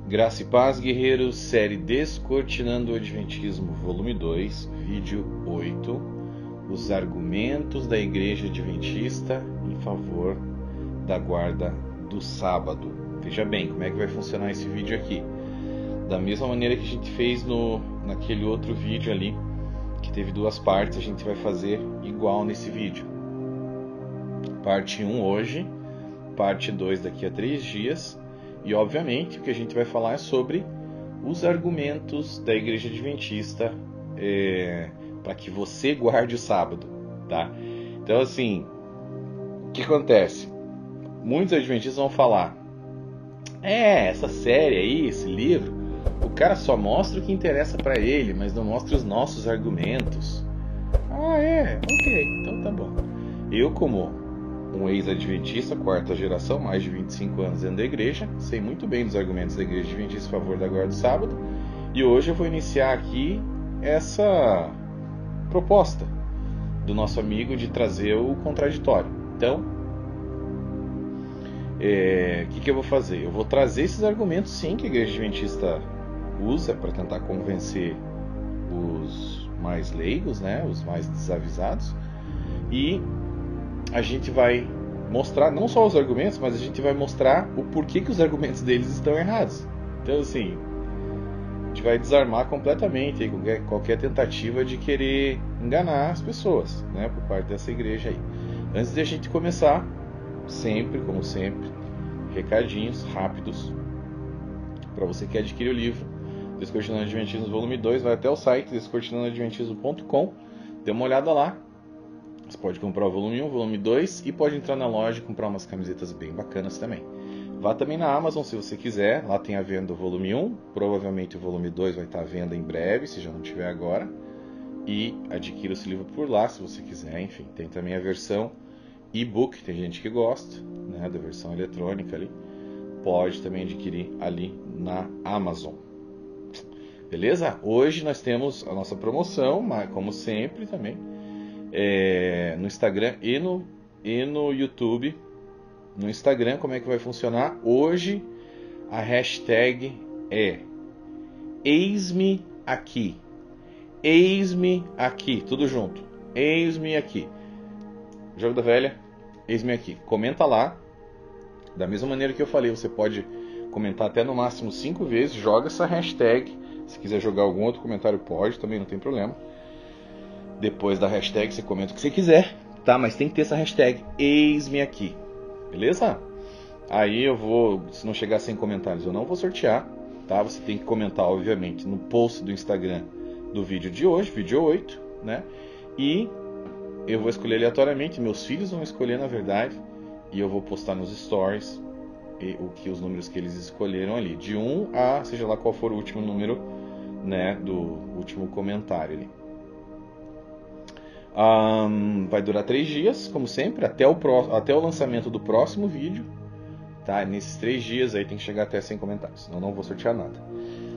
Graça e paz, guerreiros, série Descortinando o Adventismo, volume 2, vídeo 8, os argumentos da Igreja Adventista em favor da guarda do sábado. Veja bem, como é que vai funcionar esse vídeo aqui. Da mesma maneira que a gente fez naquele outro vídeo ali, que teve duas partes, a gente vai fazer igual nesse vídeo. Parte 1 hoje, parte 2 daqui a 3 dias. E obviamente o que a gente vai falar é sobre os argumentos da Igreja Adventista para que você guarde o sábado, tá? Então assim, o que acontece? Muitos adventistas vão falar: essa série aí, esse livro, o cara só mostra o que interessa para ele, mas não mostra os nossos argumentos. Ok, então tá bom. Eu, como um ex-adventista, quarta geração, mais de 25 anos dentro da igreja, sei muito bem dos argumentos da Igreja Adventista a favor da guarda do sábado, e hoje eu vou iniciar aqui essa proposta do nosso amigo de trazer o contraditório. Então, o que eu vou fazer? Eu vou trazer esses argumentos, sim, que a Igreja Adventista usa para tentar convencer os mais leigos, né, os mais desavisados, e a gente vai mostrar não só os argumentos, mas a gente vai mostrar o porquê que os argumentos deles estão errados. Então, assim, a gente vai desarmar completamente aí qualquer tentativa de querer enganar as pessoas, né, por parte dessa igreja aí. Antes de a gente começar, sempre, como sempre, recadinhos rápidos para você que adquire o livro Descortinando o Adventismo volume 2, vai até o site descortinandoadventismo.com, dê uma olhada lá. Você pode comprar o volume 1, o volume 2 e pode entrar na loja e comprar umas camisetas bem bacanas também. Vá também na Amazon se você quiser, lá tem a venda o volume 1, provavelmente o volume 2 vai estar à venda em breve, se já não tiver agora. E adquira esse livro por lá se você quiser, enfim. Tem também a versão e-book, tem gente que gosta, né, da versão eletrônica ali. Pode também adquirir ali na Amazon. Beleza? Hoje nós temos a nossa promoção, mas como sempre também, no Instagram e no YouTube. No Instagram, como é que vai funcionar? Hoje a hashtag é Eis-me aqui. Eis-me aqui, tudo junto. Eis-me aqui. Jogo da velha, eis-me aqui. Comenta lá. Da mesma maneira que eu falei, você pode comentar até no máximo 5 vezes. Joga essa hashtag. Se quiser jogar algum outro comentário, pode, também não tem problema. Depois da hashtag você comenta o que você quiser, tá? Mas tem que ter essa hashtag Eis-me aqui, beleza? Aí eu vou, se não chegar a 100 comentários, eu não vou sortear, tá? Você tem que comentar, obviamente, no post do Instagram do vídeo de hoje, vídeo 8, né? E eu vou escolher aleatoriamente, meus filhos vão escolher, na verdade, e eu vou postar nos stories os números que eles escolheram ali, de 1 a, seja lá qual for o último número, né, do último comentário ali. Vai durar 3 dias, como sempre, até o lançamento do próximo vídeo, tá? Nesses 3 dias aí tem que chegar até 100 comentários, senão não vou sortear nada.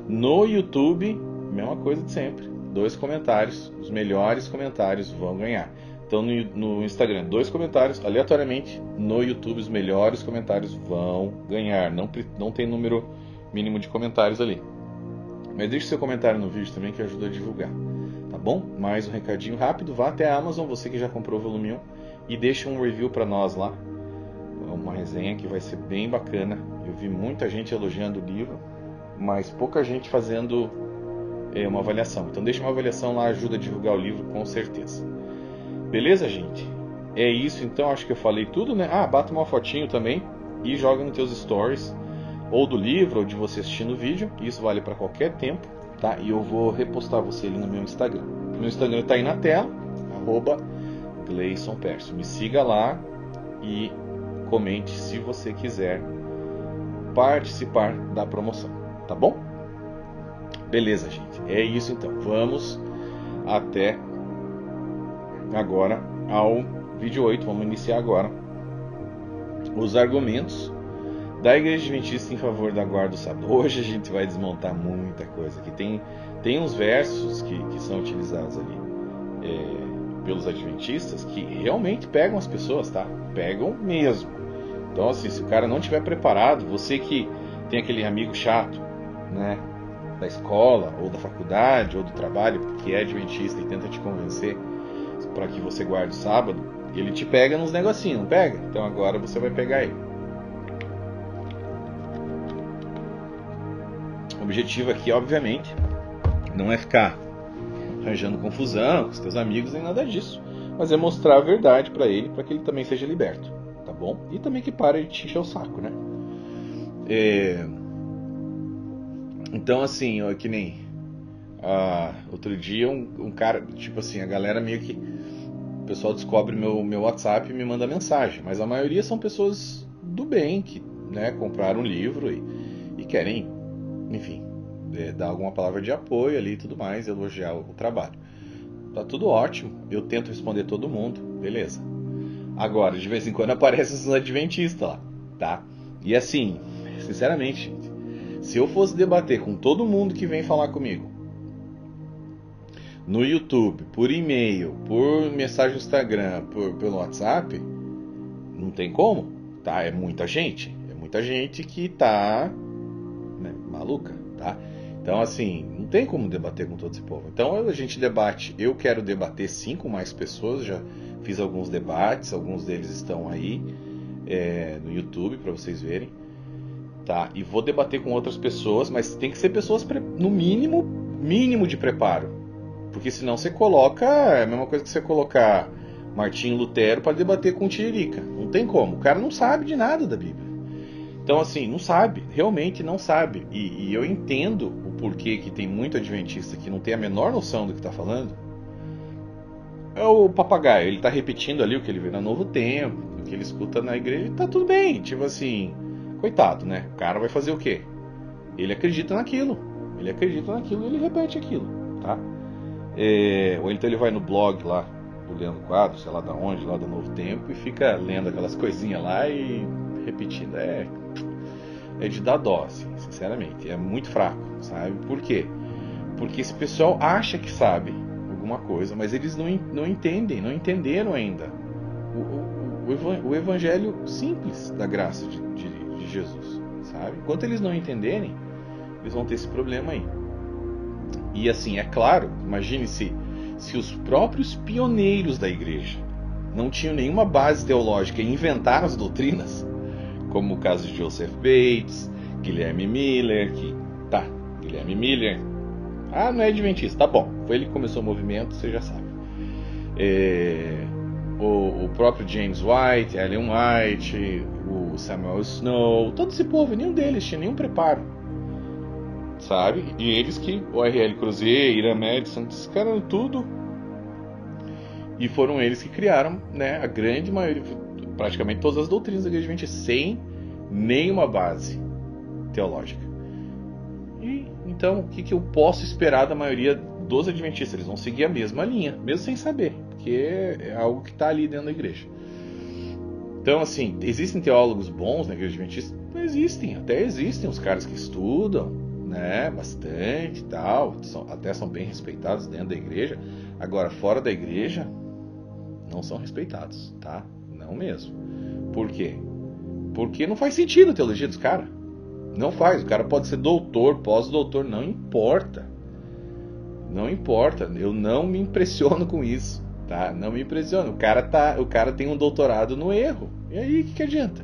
No YouTube, mesma coisa de sempre, 2 comentários, os melhores comentários vão ganhar. Então no Instagram, 2 comentários, aleatoriamente. No YouTube, os melhores comentários vão ganhar. Não tem número mínimo de comentários ali. Mas deixe seu comentário no vídeo também, que ajuda a divulgar. Tá bom? Mais um recadinho rápido. Vá até a Amazon, você que já comprou o volume 1, e deixe um review para nós lá. Uma resenha que vai ser bem bacana. Eu vi muita gente elogiando o livro, mas pouca gente fazendo uma avaliação. Então deixe uma avaliação lá, ajuda a divulgar o livro com certeza. Beleza, gente? É isso, então, acho que eu falei tudo, né? Bata uma fotinho também e joga nos teus stories, ou do livro, ou de você assistindo o vídeo. Isso vale para qualquer tempo, tá? E eu vou repostar você ali no meu Instagram. Meu Instagram tá aí na tela, @GleisonPércio. Me siga lá e comente se você quiser participar da promoção, tá bom? Beleza, gente? É isso então. Vamos até agora ao vídeo 8, vamos iniciar agora os argumentos da Igreja Adventista em favor da guarda do sábado. Hoje a gente vai desmontar muita coisa aqui. Tem uns versos que são utilizados ali pelos adventistas que realmente pegam as pessoas, tá? Pegam mesmo. Então, assim, se o cara não estiver preparado, você que tem aquele amigo chato né, da escola, ou da faculdade, ou do trabalho, que é adventista e tenta te convencer para que você guarde o sábado, ele te pega nos negocinhos, não pega? Então agora você vai pegar ele. O objetivo aqui, obviamente, não é ficar arranjando confusão com os teus amigos nem nada disso, mas é mostrar a verdade para ele, para que ele também seja liberto, tá bom? E também que pare de te encher o saco, né? Então, assim, que nem outro dia um cara, tipo assim, a galera meio que, o pessoal descobre meu WhatsApp e me manda mensagem, mas a maioria são pessoas do bem que, né, compraram um livro e querem, enfim, dar alguma palavra de apoio ali e tudo mais, elogiar o trabalho. Tá tudo ótimo, eu tento responder todo mundo, beleza. Agora, de vez em quando aparecem os adventistas lá, tá? E assim, sinceramente, se eu fosse debater com todo mundo que vem falar comigo, no YouTube, por e-mail, por mensagem no Instagram, pelo WhatsApp, não tem como, tá? É muita gente que tá, né, maluca, tá? Então, assim, não tem como debater com todo esse povo. Então, a gente debate. Eu quero debater sim com mais pessoas. Já fiz alguns debates. Alguns deles estão aí no YouTube para vocês verem. Tá? E vou debater com outras pessoas. Mas tem que ser pessoas, no mínimo de preparo. Porque senão você coloca... É a mesma coisa que você colocar Martinho Lutero para debater com Tiririca. Não tem como. O cara não sabe de nada da Bíblia. Então, assim, não sabe, realmente não sabe. E eu entendo o porquê que tem muito adventista que não tem a menor noção do que está falando. É o papagaio, ele está repetindo ali o que ele vê no Novo Tempo, o que ele escuta na igreja, e tá tudo bem. Tipo assim, coitado, né? O cara vai fazer o quê? Ele acredita naquilo e ele repete aquilo, tá? Ou então ele vai no blog lá do Leandro Quadro, sei lá da onde, lá do Novo Tempo, e fica lendo aquelas coisinhas lá e repetindo. É de dar dó, assim, sinceramente. É muito fraco, sabe? Por quê? Porque esse pessoal acha que sabe alguma coisa, mas eles não entendem, não entenderam ainda o evangelho simples da graça de Jesus, sabe? Enquanto eles não entenderem, eles vão ter esse problema aí. E assim, é claro, imagine se os próprios pioneiros da igreja não tinham nenhuma base teológica e inventaram as doutrinas, como o caso de Joseph Bates, Guilherme Miller, Guilherme Miller, não é adventista, tá bom, foi ele que começou o movimento, você já sabe. O próprio James White, Ellen White, o Samuel Snow, todo esse povo, nenhum deles tinha nenhum preparo, sabe? E eles que, o R.L. Crozier, Ira Madison, esses caras tudo, e foram eles que criaram, né, a grande maioria, praticamente todas as doutrinas da igreja adventista, sem nenhuma base teológica. E então, o que eu posso esperar da maioria dos adventistas? Eles vão seguir a mesma linha, mesmo sem saber, porque é algo que está ali dentro da igreja. Então, assim, existem teólogos bons na igreja adventista? Até existem os caras que estudam, né, bastante e tal, até são bem respeitados dentro da igreja. Agora, fora da igreja, não são respeitados, tá? Não mesmo. Por quê? Porque não faz sentido a teologia dos caras. Não faz. O cara pode ser doutor, pós-doutor, não importa. Não importa. Eu não me impressiono com isso, tá? Não me impressiona. O cara tem um doutorado no erro. E aí, o que adianta?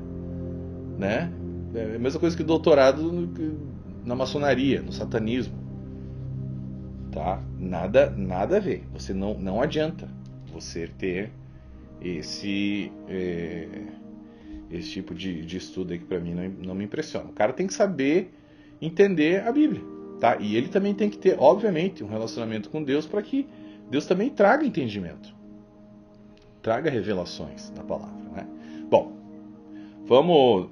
Né? É a mesma coisa que doutorado na maçonaria, no satanismo. Tá? Nada a ver. Você não adianta você ter esse tipo de estudo aí que pra mim não me impressiona. O cara tem que saber entender a Bíblia, tá? E ele também tem que ter, obviamente, um relacionamento com Deus para que Deus também traga entendimento, traga revelações da palavra, né? Bom, vamos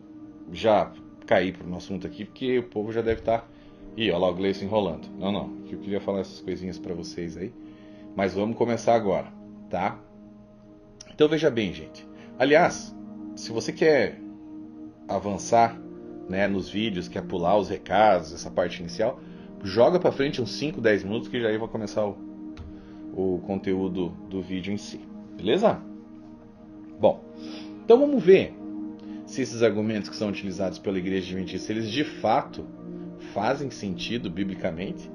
já cair pro nosso assunto aqui, porque o povo já deve estar... Ih, olha lá o Gleison enrolando. Não, que eu queria falar essas coisinhas para vocês aí, mas vamos começar agora, tá? Então veja bem, gente. Aliás, se você quer avançar, né, nos vídeos, quer pular os recados, essa parte inicial, joga para frente uns 5, 10 minutos que já aí vai começar o conteúdo do vídeo em si. Beleza? Bom, então vamos ver se esses argumentos que são utilizados pela igreja adventista, eles de fato fazem sentido biblicamente,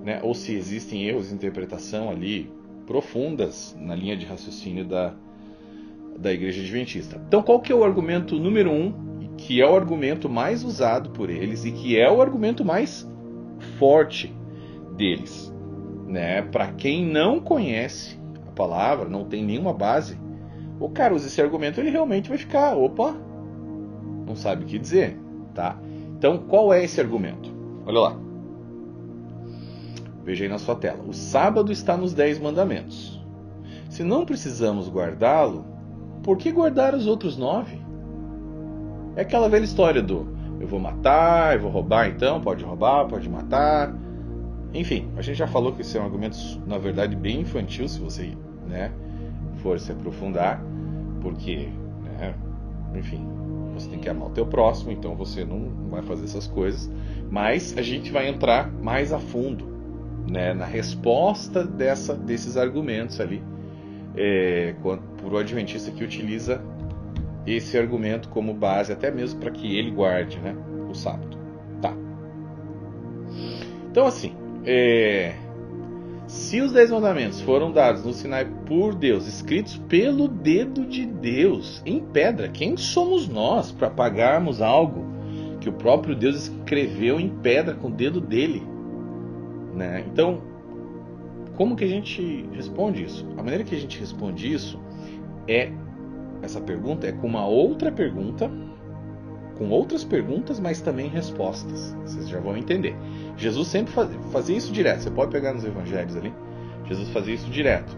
né? Ou se existem erros de interpretação ali profundas na linha de raciocínio da Igreja Adventista. Então, qual que é o argumento número 1, que é o argumento mais usado por eles e que é o argumento mais forte deles, né? Para quem não conhece a palavra, não tem nenhuma base, o cara usa esse argumento, ele realmente vai ficar, opa, não sabe o que dizer, tá? Então, qual é esse argumento? Olha lá. Veja aí na sua tela. O sábado está nos 10 mandamentos. Se não precisamos guardá-lo, por que guardar os outros 9? É aquela velha história do eu vou matar, eu vou roubar, então pode roubar, pode matar. Enfim, a gente já falou que esse é um argumento, na verdade, bem infantil, se você, né, for se aprofundar, porque, né, enfim, você tem que amar o teu próximo, então você não vai fazer essas coisas. Mas a gente vai entrar mais a fundo, né, na resposta desses argumentos ali, por o adventista que utiliza esse argumento como base, até mesmo para que ele guarde, né, o sábado. Tá. Então, assim, se os 10 mandamentos foram dados no Sinai por Deus, escritos pelo dedo de Deus, em pedra, quem somos nós para apagarmos algo que o próprio Deus escreveu em pedra com o dedo dele, né? Então, como que a gente responde isso? A maneira que a gente responde isso essa pergunta é com uma outra pergunta, com outras perguntas, mas também respostas. Vocês já vão entender. Jesus sempre fazia isso direto. Você pode pegar nos evangelhos ali. Jesus fazia isso direto.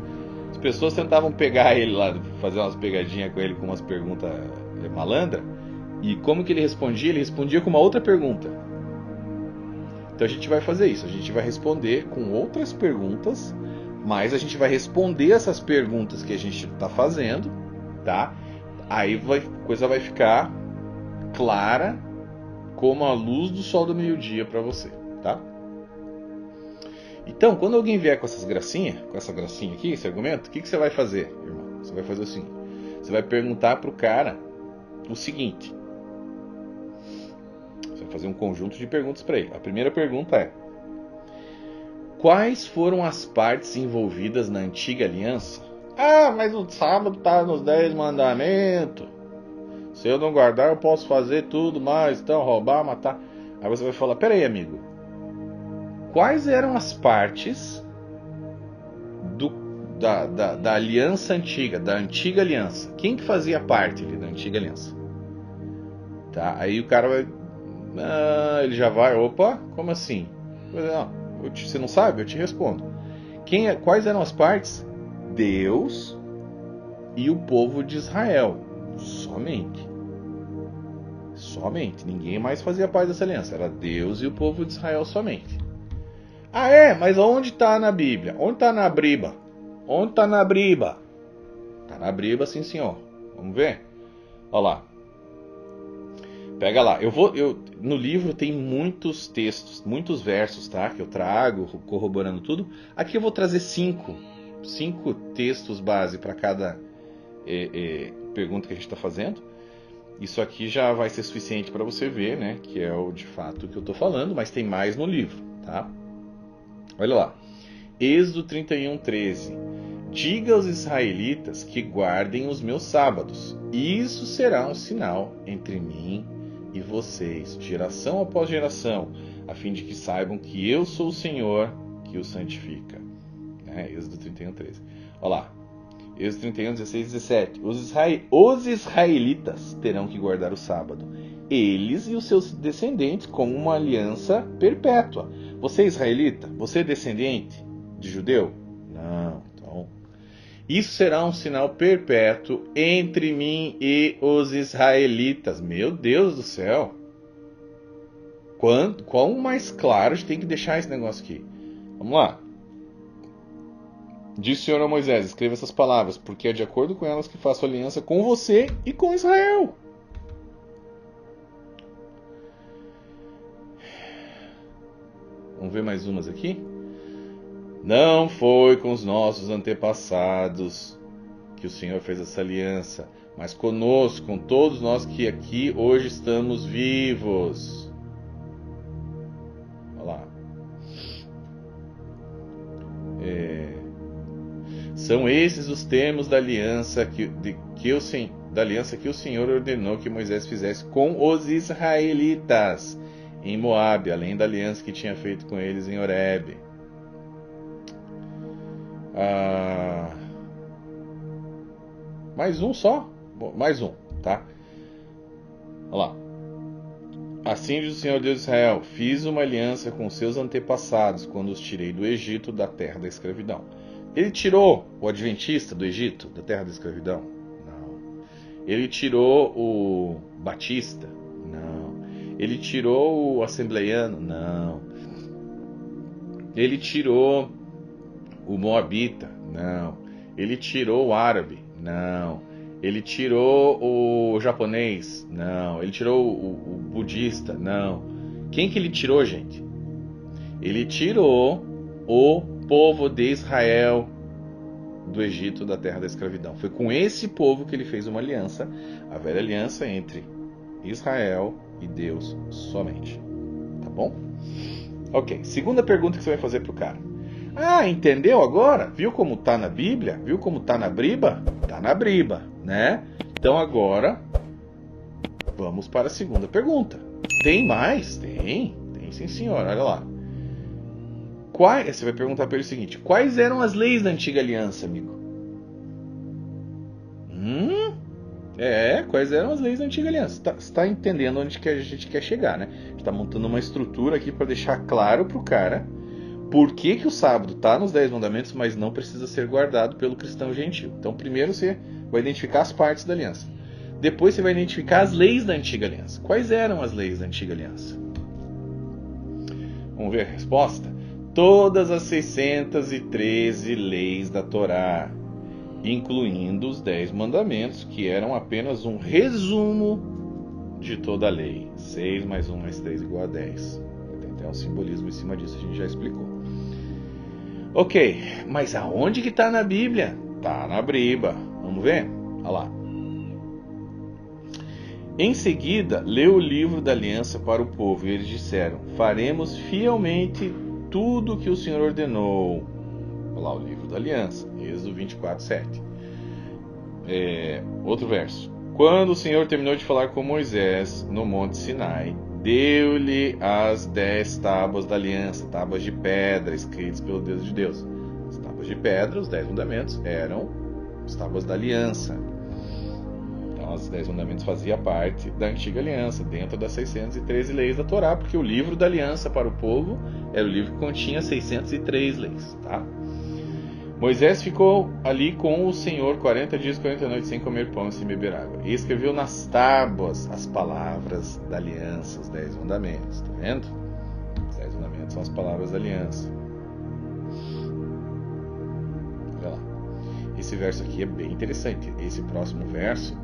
As pessoas tentavam pegar ele lá, fazer umas pegadinhas com ele com umas perguntas malandras. E como que ele respondia? Ele respondia com uma outra pergunta. Então a gente vai fazer isso. A gente vai responder com outras perguntas, mas a gente vai responder essas perguntas que a gente está fazendo, tá? Aí a coisa vai ficar clara como a luz do sol do meio-dia para você, tá? Então, quando alguém vier com essas gracinhas, com essa gracinha aqui, esse argumento, o que você vai fazer, irmão? Você vai fazer o seguinte: você vai perguntar pro cara o seguinte. Você vai fazer um conjunto de perguntas para ele. A primeira pergunta é: quais foram as partes envolvidas na antiga aliança? Ah, mas o sábado está nos 10 mandamentos. Se eu não guardar, eu posso fazer tudo mais, então roubar, matar. Aí você vai falar: peraí, amigo, quais eram as partes da aliança antiga, da antiga aliança? Quem que fazia parte ali da antiga aliança? Tá? Aí o cara vai, ele já vai, opa, como assim? Não, você não sabe? Eu te respondo. Quais eram as partes? Deus e o povo de Israel. Somente. Ninguém mais fazia parte dessa aliança. Era Deus e o povo de Israel somente. Ah, mas onde está na Bíblia? Onde está na Briba? Onde está na Briba? Está na Briba, sim, senhor. Vamos ver? Olha lá. Pega lá. No livro tem muitos textos, muitos versos, tá? Que eu trago, corroborando tudo. Aqui eu vou trazer 5 textos base para cada pergunta que a gente está fazendo. Isso aqui já vai ser suficiente para você ver, né? Que é de fato o que eu estou falando, mas tem mais no livro, tá? Olha lá. Êxodo 31:13. Diga aos israelitas que guardem os meus sábados. Isso será um sinal entre mim e vocês, geração após geração, a fim de que saibam que eu sou o Senhor que os santifica. Êxodo 31:13. Olha lá. Êxodo 31, 16 e 17. Os israelitas terão que guardar o sábado, eles e os seus descendentes, como uma aliança perpétua. Você é israelita? Você é descendente de judeu? Não. Então, isso será um sinal perpétuo entre mim e os israelitas. Meu Deus do céu! Quão mais claro a gente tem que deixar esse negócio aqui. Vamos lá. Disse o Senhor a Moisés: escreva essas palavras, porque é de acordo com elas que faço aliança com você e com Israel. Vamos ver mais umas aqui? Não foi com os nossos antepassados que o Senhor fez essa aliança, mas conosco, com todos nós que aqui hoje estamos vivos. São esses os termos da aliança que o Senhor ordenou que Moisés fizesse com os israelitas em Moabe, além da aliança que tinha feito com eles em Horebe. Mais um só? Bom, mais um, tá? Olha lá. Assim diz o Senhor Deus de Israel: fiz uma aliança com seus antepassados quando os tirei do Egito, da terra da escravidão. Ele tirou o adventista do Egito, da terra da escravidão? Não. Ele tirou o batista? Não. Ele tirou o assembleiano? Não. Ele tirou o moabita? Não. Ele tirou o árabe? Não. Ele tirou o japonês? Não. Ele tirou o budista? Não. Quem que ele tirou, gente? Ele tirou o povo de Israel do Egito, da terra da escravidão. Foi com esse povo que ele fez uma aliança, a velha aliança entre Israel e Deus somente. Tá bom? Ok. Segunda pergunta que você vai fazer pro cara. Entendeu agora? Viu como tá na Bíblia? Viu como tá na Briba? Tá na Briba, né? Então agora vamos para a segunda pergunta. Tem mais? Tem sim, senhor. Olha lá. Você vai perguntar para ele o seguinte: quais eram as leis da antiga aliança, amigo? Quais eram as leis da antiga aliança? Você está entendendo onde que a gente quer chegar, né? A gente está montando uma estrutura aqui para deixar claro para o cara por que o sábado está nos 10 mandamentos, mas não precisa ser guardado pelo cristão gentil. Então, primeiro você vai identificar as partes da aliança. Depois você vai identificar as leis da antiga aliança. Quais eram as leis da antiga aliança? Vamos ver a resposta? Todas as 613 leis da Torá, incluindo os 10 mandamentos, que eram apenas um resumo de toda a lei. 6 mais 1 mais 3 igual a 10. Tem até um simbolismo em cima disso, a gente já explicou. Ok, mas aonde que está na Bíblia? Está na Briba. Vamos ver? Olha lá. Em seguida, leu o livro da aliança para o povo, e eles disseram: faremos fielmente tudo o que o Senhor ordenou. Olha lá o livro da aliança, Êxodo 24, 7. Outro verso. Quando o Senhor terminou de falar com Moisés no monte Sinai, deu-lhe as 10 tábuas da aliança, tábuas de pedra, escritas pelo Deus de Deus. As tábuas de pedra, os 10 mandamentos, eram as tábuas da aliança. Então, os 10 mandamentos faziam parte da antiga aliança, dentro das 613 leis da Torá, porque o livro da aliança para o povo era o livro que continha 603 leis, tá? Moisés ficou ali com o Senhor 40 dias e 40 noites sem comer pão e sem beber água. E escreveu nas tábuas as palavras da aliança, os 10 mandamentos. Tá vendo? Os 10 mandamentos são as palavras da aliança. Olha lá. Esse verso aqui é bem interessante. Esse próximo verso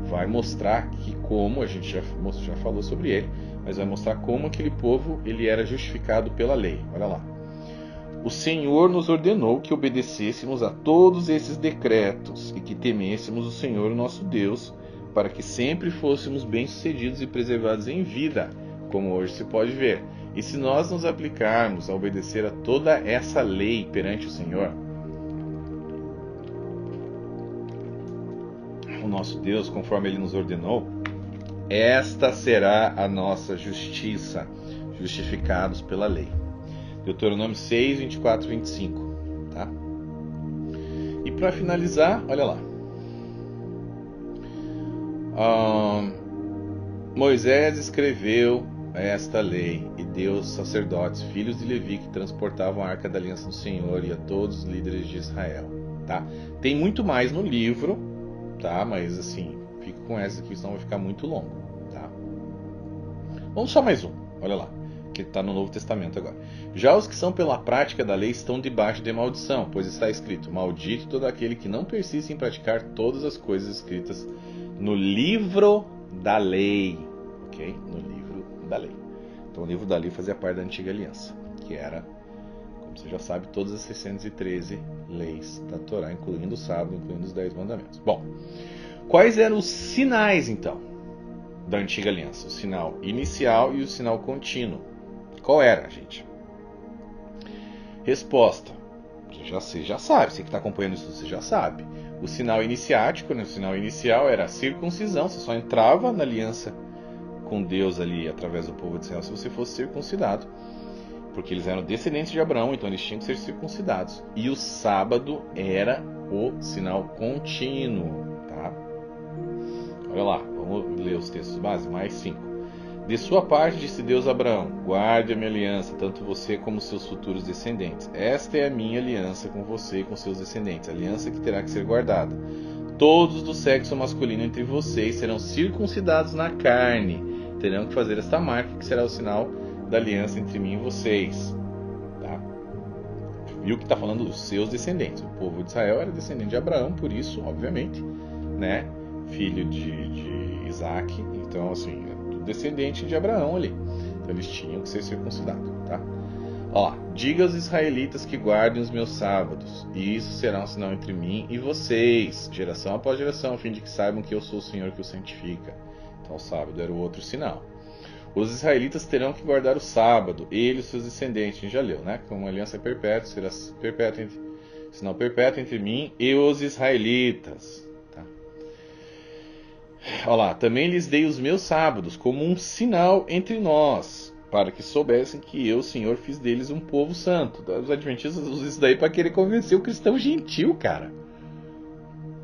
vai mostrar que como, a gente já falou sobre ele, mas vai mostrar como aquele povo ele era justificado pela lei. Olha lá. O Senhor nos ordenou que obedecêssemos a todos esses decretos e que temêssemos o Senhor nosso Deus, para que sempre fôssemos bem-sucedidos e preservados em vida, como hoje se pode ver. E se nós nos aplicarmos a obedecer a toda essa lei perante o Senhor, o nosso Deus, conforme Ele nos ordenou, esta será a nossa justiça, justificados pela lei. Deuteronômio 6, 24 e 25. Tá? E para finalizar, olha lá. Moisés escreveu esta lei e deu aos sacerdotes, filhos de Levi, que transportavam a arca da aliança do Senhor, e a todos os líderes de Israel. Tá? Tem muito mais no livro, tá? Mas assim, fica com essa aqui, senão vai ficar muito longo. Tá? Vamos só mais um, olha lá. Que está no Novo Testamento agora. Já os que são pela prática da lei estão debaixo de maldição, pois está escrito: maldito todo aquele que não persiste em praticar todas as coisas escritas no livro da lei. Ok? No livro da lei. Então o livro da lei fazia parte da antiga aliança, que era, como você já sabe, todas as 613 leis da Torá, incluindo o sábado, incluindo os 10 mandamentos. Bom, quais eram os sinais então da antiga aliança? O sinal inicial e o sinal contínuo. Qual era, gente? Resposta: Você já sabe, você que está acompanhando isso, você já sabe. O sinal iniciático, né, o sinal inicial era a circuncisão, você só entrava na aliança com Deus ali através do povo de Israel se você fosse circuncidado, porque eles eram descendentes de Abraão, então eles tinham que ser circuncidados. E o sábado era o sinal contínuo, tá? Olha lá, vamos ler os textos básicos, mais 5. De sua parte, disse Deus a Abraão: guarde a minha aliança, tanto você como seus futuros descendentes. Esta é a minha aliança com você e com seus descendentes, aliança que terá que ser guardada. Todos do sexo masculino entre vocês serão circuncidados na carne. Terão que fazer esta marca, que será o sinal da aliança entre mim e vocês. Tá? Viu que está falando dos seus descendentes. O povo de Israel era descendente de Abraão, por isso, obviamente, né? Filho de Isaac. Então, assim, descendente de Abraão ali. Então eles tinham que ser circuncidados, tá? Ó, diga aos israelitas que guardem os meus sábados, e isso será um sinal entre mim e vocês, geração após geração, a fim de que saibam que eu sou o Senhor que os santifica. Então o sábado era o outro sinal. Os israelitas terão que guardar o sábado, ele e os seus descendentes. A gente já leu, né? Como uma aliança perpétua, será sinal perpétuo entre mim e os israelitas. Olha lá, também lhes dei os meus sábados como um sinal entre nós, para que soubessem que eu, Senhor, fiz deles um povo santo. Os adventistas usam isso daí para querer convencer o cristão gentil, cara.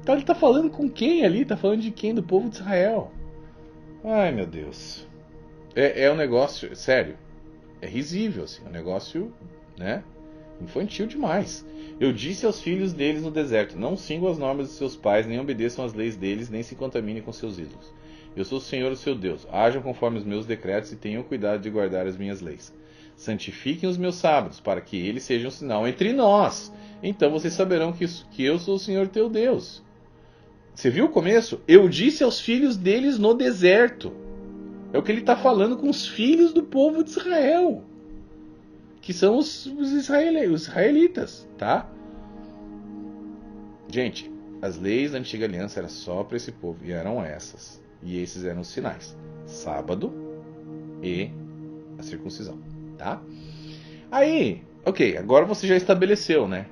Então ele está falando com quem ali? Está falando de quem? Do povo de Israel. Ai, meu Deus. É um negócio, sério, é risível, assim, um negócio, né, infantil demais. Eu disse aos filhos deles no deserto: não sigam as normas de seus pais, nem obedeçam às leis deles, nem se contaminem com seus ídolos. Eu sou o Senhor, o seu Deus. Hajam conforme os meus decretos e tenham cuidado de guardar as minhas leis. Santifiquem os meus sábados, para que eles sejam um sinal entre nós. Então vocês saberão que eu sou o Senhor teu Deus. Você viu o começo? Eu disse aos filhos deles no deserto. É o que ele está falando com os filhos do povo de Israel, que são os israelitas, tá? Gente, as leis da antiga aliança eram só para esse povo, e eram essas. E esses eram os sinais: sábado e a circuncisão, tá? Aí, ok, agora você já estabeleceu, né?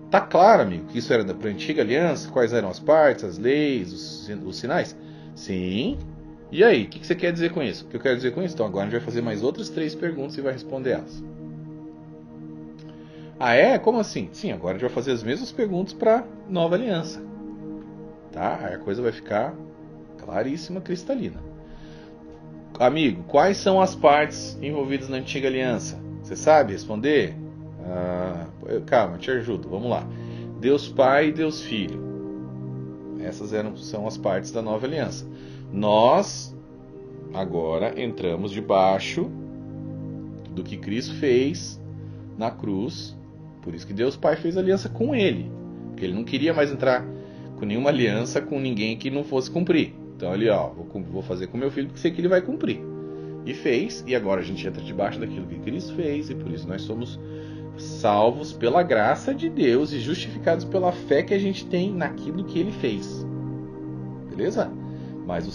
Tá claro, amigo, que isso era para a antiga aliança? Quais eram as partes, as leis, os sinais? Sim. E aí, o que você quer dizer com isso? O que eu quero dizer com isso? Então agora a gente vai fazer mais outras 3 perguntas e vai responder elas. Ah, é? Como assim? Sim, agora a gente vai fazer as mesmas perguntas para nova aliança. Tá? Aí a coisa vai ficar claríssima, cristalina. Amigo, quais são as partes envolvidas na antiga aliança? Você sabe responder? Calma, eu te ajudo. Vamos lá. Deus Pai e Deus Filho. Essas são as partes da nova aliança. Nós agora entramos debaixo do que Cristo fez na cruz. Por isso que Deus Pai fez aliança com ele, porque ele não queria mais entrar com nenhuma aliança com ninguém que não fosse cumprir. Então ele, vou fazer com meu filho porque sei que ele vai cumprir. E fez, e agora a gente entra debaixo daquilo que Cristo fez, e por isso nós somos salvos pela graça de Deus e justificados pela fé que a gente tem naquilo que ele fez. Beleza? Mas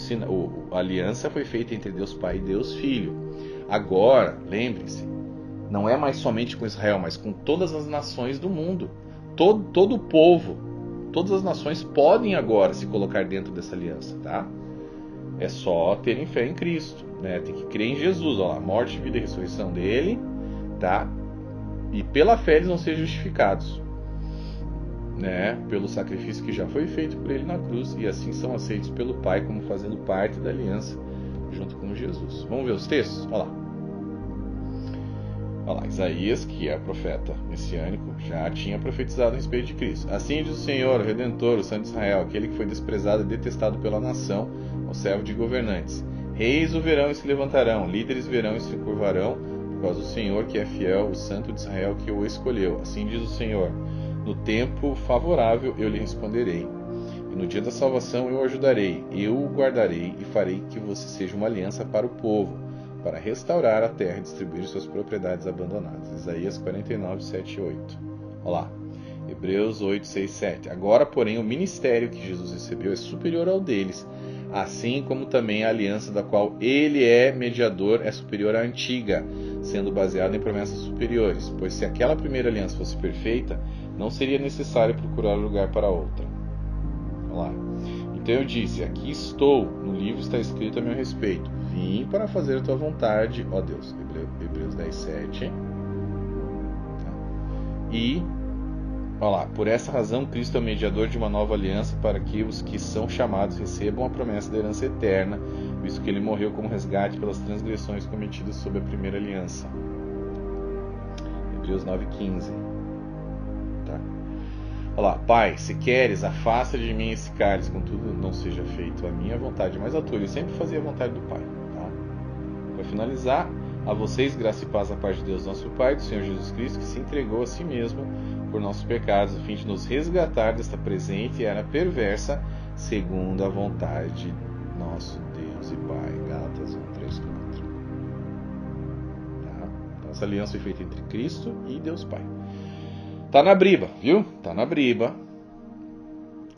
a aliança foi feita entre Deus Pai e Deus Filho. Agora, lembre-se, não é mais somente com Israel, mas com todas as nações do mundo. Todo o povo, todas as nações podem agora se colocar dentro dessa aliança, tá? É só terem fé em Cristo, né? Tem que crer em Jesus, ó, a morte, vida e ressurreição dele, tá? E pela fé eles vão ser justificados, né? Pelo sacrifício que já foi feito por ele na cruz, e assim são aceitos pelo Pai como fazendo parte da aliança junto com Jesus. Vamos ver os textos? Olha lá, Isaías, que é profeta messiânico, já tinha profetizado a respeito de Cristo. Assim diz o Senhor, o Redentor, o Santo de Israel, aquele que foi desprezado e detestado pela nação, o servo de governantes. Reis o verão e se levantarão, líderes verão e se curvarão, por causa do Senhor que é fiel, o Santo de Israel que o escolheu. Assim diz o Senhor: no tempo favorável eu lhe responderei, e no dia da salvação eu o ajudarei, eu o guardarei e farei que você seja uma aliança para o povo, para restaurar a terra e distribuir suas propriedades abandonadas. Isaías 49, 7 e 8. Olha lá. Hebreus 8, 6, 7. Agora, porém, o ministério que Jesus recebeu é superior ao deles, assim como também a aliança da qual ele é mediador é superior à antiga, sendo baseada em promessas superiores. Pois se aquela primeira aliança fosse perfeita, não seria necessário procurar lugar para outra. Olha lá. Então eu disse, aqui estou, no livro está escrito a meu respeito, vim para fazer a tua vontade, ó Deus, Hebreus 10:7. E, olha lá, por essa razão Cristo é o mediador de uma nova aliança para que os que são chamados recebam a promessa da herança eterna, visto que ele morreu como resgate pelas transgressões cometidas sob a primeira aliança. Hebreus 9:15. Tá? Olha lá, Pai, se queres, afasta de mim esse cálice, contudo não seja feito a minha vontade, mas a tua. Ele sempre fazia a vontade do Pai. Tá? Para finalizar, a vocês, graça e paz da parte de Deus nosso Pai, do Senhor Jesus Cristo, que se entregou a si mesmo por nossos pecados, a fim de nos resgatar desta presente era perversa, segundo a vontade de nosso Deus e Pai. Gálatas 1:3-4. Tá? Então, essa aliança foi feita entre Cristo e Deus Pai. Tá na briba, viu? Tá na briba.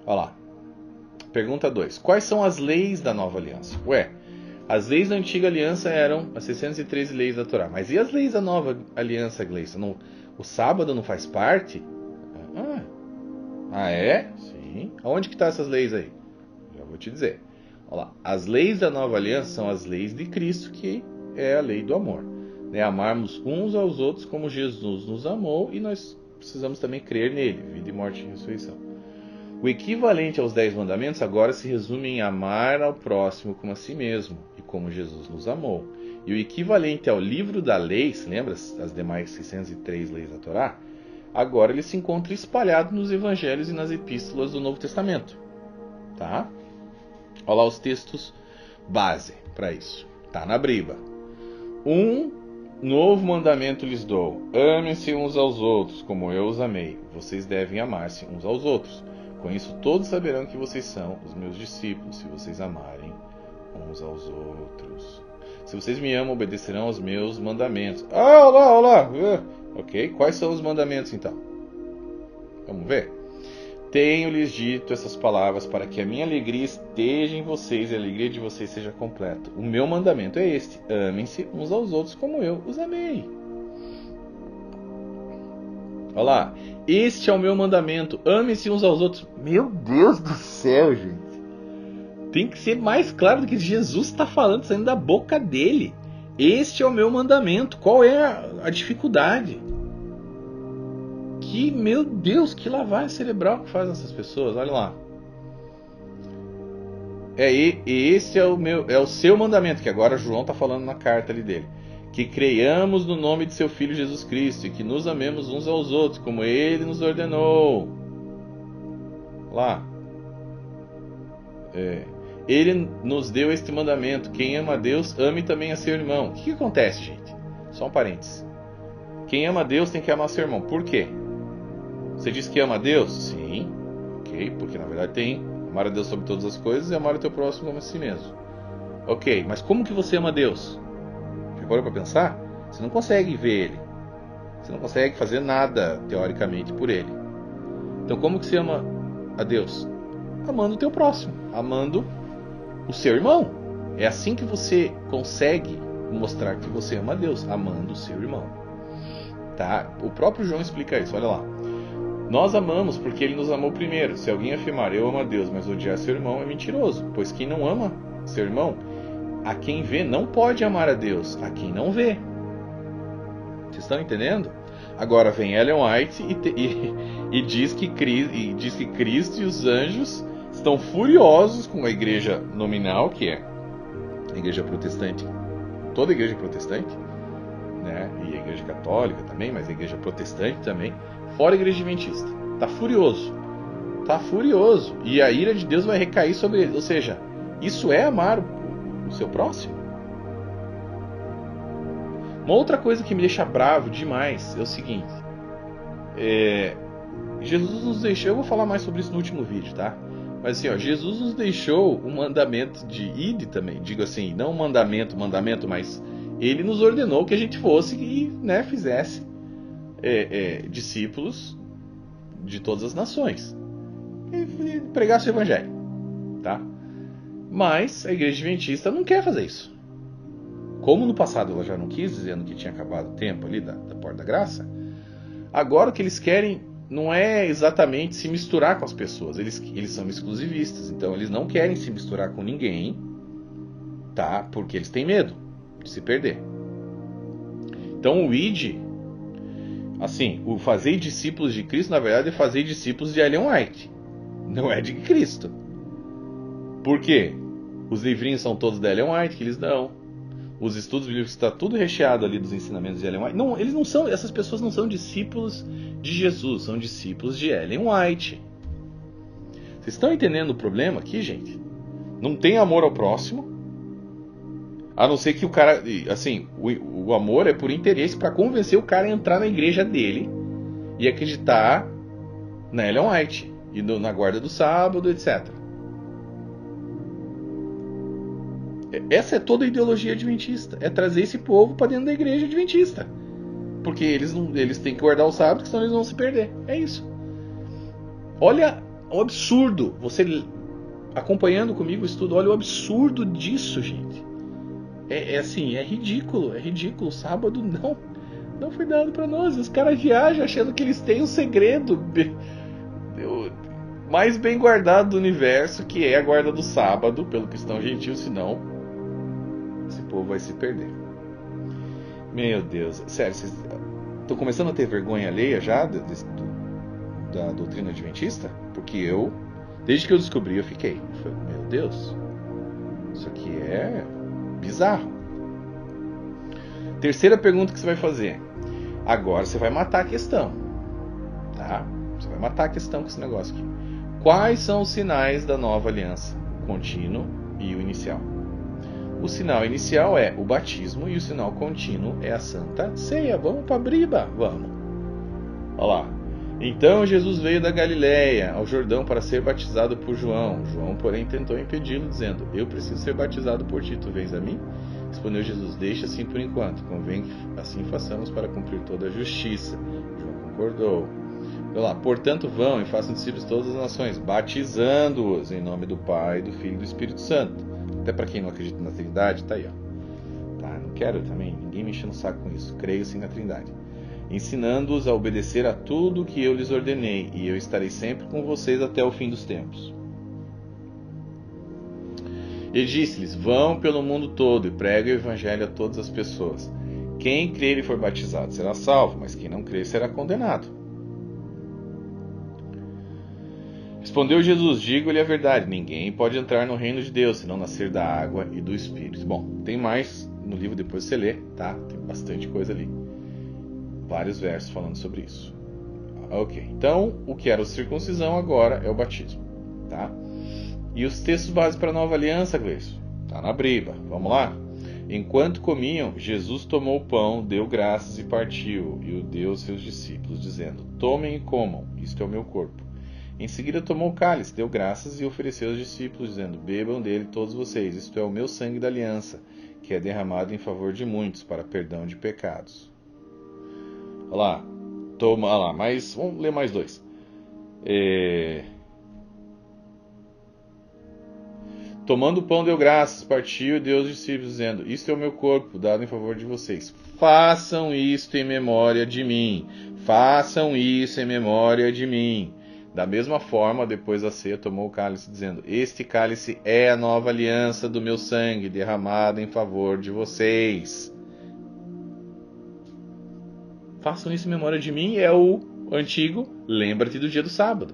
Olha lá. Pergunta 2. Quais são as leis da nova aliança? Ué, as leis da antiga aliança eram as 613 leis da Torá. Mas e as leis da nova aliança, Gleison? O sábado não faz parte? É? Sim. Aonde que estão essas leis aí? Já vou te dizer. Olha lá. As leis da nova aliança são as leis de Cristo, que é a lei do amor. Né? Amarmos uns aos outros como Jesus nos amou, e nós precisamos também crer nele, vida e morte e ressurreição. O equivalente aos 10 mandamentos agora se resume em amar ao próximo como a si mesmo, e como Jesus nos amou. E o equivalente ao livro da lei, se lembra as demais 603 leis da Torá? Agora ele se encontra espalhado nos evangelhos e nas epístolas do Novo Testamento. Tá? Olha lá os textos base para isso. Tá na briba. Novo mandamento lhes dou: amem-se uns aos outros, como eu os amei. Vocês devem amar-se uns aos outros. Com isso todos saberão que vocês são os meus discípulos, se vocês amarem uns aos outros. Se vocês me amam, obedecerão aos meus mandamentos. Olha lá. Ok, quais são os mandamentos então? Vamos ver. Tenho-lhes dito essas palavras para que a minha alegria esteja em vocês e a alegria de vocês seja completa. O meu mandamento é este: amem-se uns aos outros como eu os amei. Olha lá. Este é o meu mandamento: amem-se uns aos outros. Meu Deus do céu, gente. Tem que ser mais claro do que Jesus está falando, saindo da boca dele. Este é o meu mandamento. Qual é a dificuldade? Meu Deus, que lavagem cerebral que fazem essas pessoas. Olha lá. Esse é o seu mandamento, que agora João está falando na carta ali dele. Que creiamos no nome de seu Filho Jesus Cristo e que nos amemos uns aos outros, como ele nos ordenou. Lá. Ele nos deu este mandamento: quem ama a Deus, ame também a seu irmão. O que acontece, gente? Só um parênteses. Quem ama a Deus tem que amar seu irmão. Por quê? Você diz que ama a Deus? Sim. Ok, porque na verdade tem amar a Deus sobre todas as coisas e amar o teu próximo como a si mesmo. Ok, mas como que você ama a Deus? Já parou para pensar? Você não consegue ver Ele. Você não consegue fazer nada, teoricamente, por Ele. Então como que você ama a Deus? Amando o teu próximo, amando o seu irmão. É assim que você consegue mostrar que você ama a Deus, amando o seu irmão. Tá? O próprio João explica isso, olha lá. Nós amamos porque ele nos amou primeiro. Se alguém afirmar eu amo a Deus, mas odiar seu irmão, é mentiroso. Pois quem não ama seu irmão, a quem vê, não pode amar a Deus, a quem não vê. Vocês estão entendendo? Agora vem Ellen White e diz que Cristo e os anjos estão furiosos com a igreja nominal, que é a igreja protestante, toda a igreja protestante, né? E a igreja católica também, mas a igreja protestante também, fora a igreja adventista. Está furioso. Está furioso. E a ira de Deus vai recair sobre ele. Ou seja, isso é amar o seu próximo? Uma outra coisa que me deixa bravo demais é o seguinte. Jesus nos deixou... Eu vou falar mais sobre isso no último vídeo, tá? Mas assim, Jesus nos deixou o mandamento de ide também. Digo assim, não mandamento, mas ele nos ordenou que a gente fosse e, né, fizesse discípulos de todas as nações e pregasse o evangelho, tá? Mas a igreja adventista não quer fazer isso. Como no passado ela já não quis, dizendo que tinha acabado o tempo ali da porta da graça, agora o que eles querem não é exatamente se misturar com as pessoas. Eles são exclusivistas, então eles não querem se misturar com ninguém, tá? Porque eles têm medo de se perder. Então o ID, assim, o fazer discípulos de Cristo, na verdade, é fazer discípulos de Ellen White, não é de Cristo. Por quê? Os livrinhos são todos da Ellen White que eles dão. Os estudos bíblicos está tudo recheado ali dos ensinamentos de Ellen White. Não, eles não são, essas pessoas não são discípulos de Jesus, são discípulos de Ellen White. Vocês estão entendendo o problema aqui, gente? Não tem amor ao próximo, a não ser que o cara, assim, o amor é por interesse para convencer o cara a entrar na igreja dele e acreditar na Ellen White e na guarda do sábado, etc. Essa é toda a ideologia adventista. É trazer esse povo para dentro da igreja adventista. Porque eles têm que guardar o sábado, senão eles vão se perder. É isso. Olha o absurdo. Você acompanhando comigo o estudo, olha o absurdo disso, gente. Assim, é ridículo. É ridículo. O sábado não foi dado para nós. Os caras viajam achando que eles têm um segredo mais bem guardado do universo, que é a guarda do sábado, pelo cristão gentil, senão esse povo vai se perder. Meu Deus, sério, vocês estão começando a ter vergonha alheia já da doutrina adventista? Porque eu, desde que eu descobri, eu fiquei. Meu Deus, isso aqui é bizarro. Terceira pergunta que você vai fazer. Agora você vai matar a questão, tá? Você vai matar a questão com esse negócio aqui. Quais são os sinais da nova aliança? O contínuo e o inicial. O sinal inicial é o batismo e o sinal contínuo é a Santa Ceia. Vamos para a briba, vamos. Olha lá. Então Jesus veio da Galileia ao Jordão para ser batizado por João. João, porém, tentou impedi-lo, dizendo: Eu preciso ser batizado por ti, tu vens a mim? Respondeu Jesus: Deixa assim por enquanto, convém que assim façamos para cumprir toda a justiça. João concordou. Olha lá. Portanto, vão e façam discípulos de todas as nações, batizando-os em nome do Pai, do Filho e do Espírito Santo. Até para quem não acredita na Trindade, tá aí, ó. Tá, não quero também, ninguém me enche no saco com isso. Creio sim na Trindade. Ensinando-os a obedecer a tudo o que eu lhes ordenei, e eu estarei sempre com vocês até o fim dos tempos. Ele disse-lhes: Vão pelo mundo todo e preguem o evangelho a todas as pessoas. Quem crer e for batizado será salvo, mas quem não crer será condenado. Respondeu Jesus: Digo-lhe a verdade, ninguém pode entrar no reino de Deus, senão nascer da água e do Espírito. Bom, tem mais no livro, depois você lê, tá? Tem bastante coisa ali. Vários versos falando sobre isso. Ok, então o que era a circuncisão agora é o batismo, tá? E os textos básicos para a nova aliança, Gleison? Tá na briba, vamos lá? Enquanto comiam, Jesus tomou o pão, deu graças e partiu, e o deu aos seus discípulos, dizendo: Tomem e comam, isto é o meu corpo. Em seguida tomou o cálice, deu graças e ofereceu aos discípulos, dizendo: Bebam dele todos vocês, isto é o meu sangue da aliança, que é derramado em favor de muitos, para perdão de pecados. Olha lá, mas vamos ler mais dois. Tomando o pão, deu graças, partiu e deu aos discípulos, dizendo: Isto é o meu corpo, dado em favor de vocês. Façam isto em memória de mim. Façam isso em memória de mim. Da mesma forma, depois da ceia, tomou o cálice, dizendo: Este cálice é a nova aliança do meu sangue, derramado em favor de vocês. Façam isso em memória de mim, é o antigo lembra-te do dia do sábado.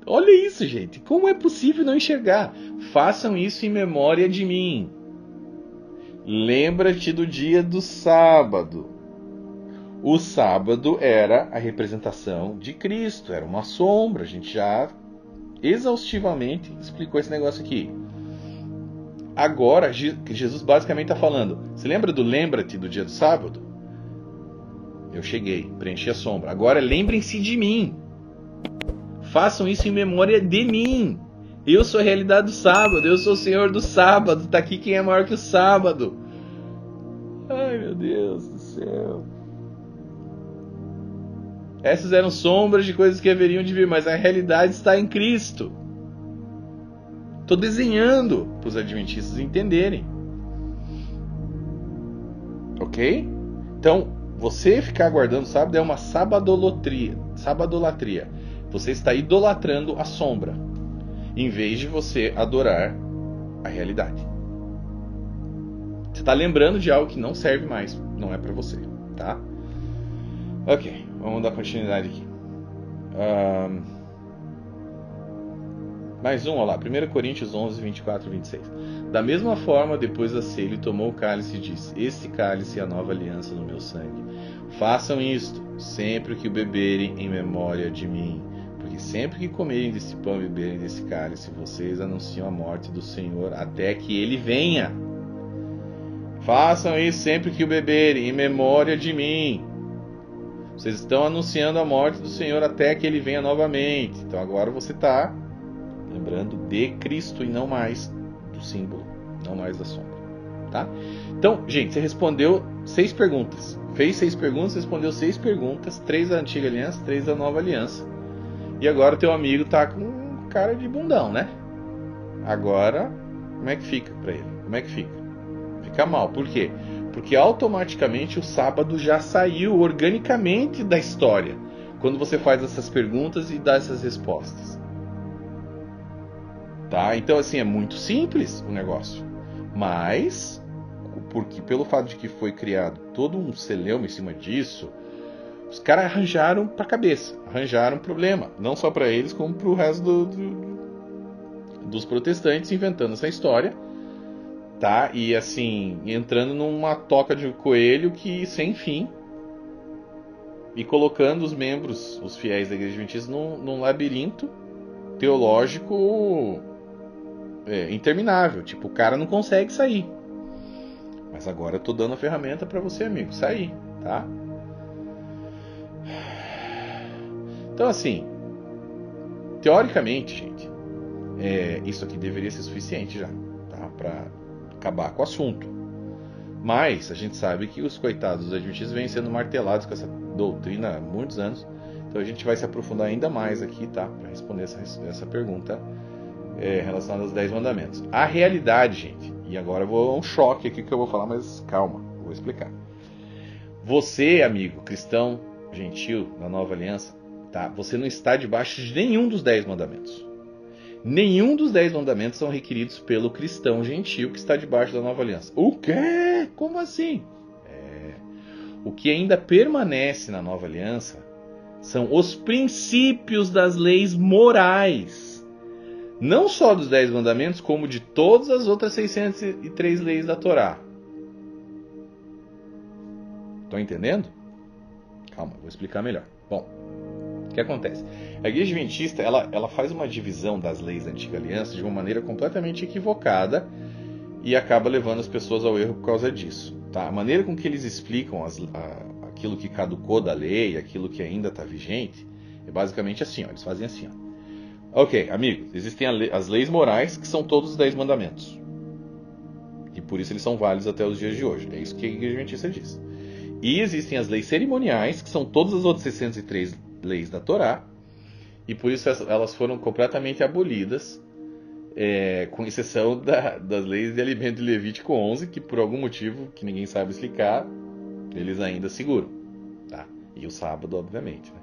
Olha isso, gente. Como é possível não enxergar? Façam isso em memória de mim. Lembra-te do dia do sábado. O sábado era a representação de Cristo, era uma sombra. A gente já exaustivamente explicou esse negócio aqui. Agora, Jesus basicamente está falando: você lembra do lembra-te do dia do sábado? Eu cheguei, preenchi a sombra. Agora lembrem-se de mim. Façam isso em memória de mim. Eu sou a realidade do sábado, eu sou o Senhor do sábado. Está aqui quem é maior que o sábado. Ai, meu Deus do céu. Essas eram sombras de coisas que haveriam de vir, mas a realidade está em Cristo. Estou desenhando para os adventistas entenderem. Ok? Então, Você ficar guardando o sábado é uma sabadolatria. Você está idolatrando a sombra, em vez de você adorar a realidade. Você está lembrando de algo que não serve mais, não é para você, tá? Ok, vamos dar continuidade aqui. Mais um, olha lá, 1 Coríntios 11, 24 e 26. Da mesma forma, depois da ceia, ele tomou o cálice e disse: Este cálice é a nova aliança no meu sangue. Façam isto sempre que o beberem em memória de mim. Porque sempre que comerem desse pão e beberem desse cálice, vocês anunciam a morte do Senhor até que ele venha. Façam isso sempre que o beberem em memória de mim. Vocês estão anunciando a morte do Senhor até que ele venha novamente. Então agora você está lembrando de Cristo e não mais do símbolo, não mais da sombra, tá? Então, gente, você respondeu 6 perguntas. Fez 6 perguntas, respondeu 6 perguntas, 3 da antiga aliança, 3 da nova aliança. E agora teu amigo tá com cara de bundão, né? Agora, como é que fica para ele? Como é que fica? Fica mal. Por quê? Porque automaticamente o sábado já saiu organicamente da história, quando você faz essas perguntas e dá essas respostas. Tá? Então, assim, é muito simples o negócio. Mas, porque pelo fato de que foi criado todo um celeuma em cima disso, os caras arranjaram pra cabeça, arranjaram problema. Não só para eles, como pro resto dos protestantes, inventando essa história. Tá? E, assim, entrando numa toca de coelho que sem fim. E colocando os membros, os fiéis da Igreja Adventista, num labirinto teológico interminável. Tipo, o cara não consegue sair. Mas agora eu tô dando a ferramenta para você, amigo, sair, tá? Então, assim, teoricamente, gente, isso aqui deveria ser suficiente já, tá? Para acabar com o assunto. Mas a gente sabe que os coitados dos adventistas vêm sendo martelados com essa doutrina há muitos anos. Então a gente vai se aprofundar ainda mais aqui, tá? Para responder essa pergunta relacionada aos 10 mandamentos. A realidade, gente, e agora eu vou um choque aqui que eu vou falar, mas calma, vou explicar. Você, amigo cristão, gentil, da nova aliança, tá? Você não está debaixo de nenhum dos 10 mandamentos. Nenhum dos 10 mandamentos são requeridos pelo cristão gentil que está debaixo da nova aliança. O quê? Como assim? O que ainda permanece na nova aliança são os princípios das leis morais. Não só dos 10 mandamentos, como de todas as outras 603 leis da Torá. Estão entendendo? Calma, vou explicar melhor. Bom, o que acontece? A Igreja Adventista ela faz uma divisão das leis da Antiga Aliança de uma maneira completamente equivocada e acaba levando as pessoas ao erro por causa disso. Tá? A maneira com que eles explicam aquilo que caducou da lei, aquilo que ainda está vigente, é basicamente assim. Eles fazem assim. Ok, amigo, existem as leis morais, que são todos os 10 mandamentos. E por isso eles são válidos até os dias de hoje. É isso que a Igreja Adventista diz. E existem as leis cerimoniais, que são todas as outras 603 leis da Torá. E por isso elas foram completamente abolidas, com exceção das leis de alimento de Levítico 11, que por algum motivo que ninguém sabe explicar, eles ainda seguram. Tá? E o sábado, obviamente. Né?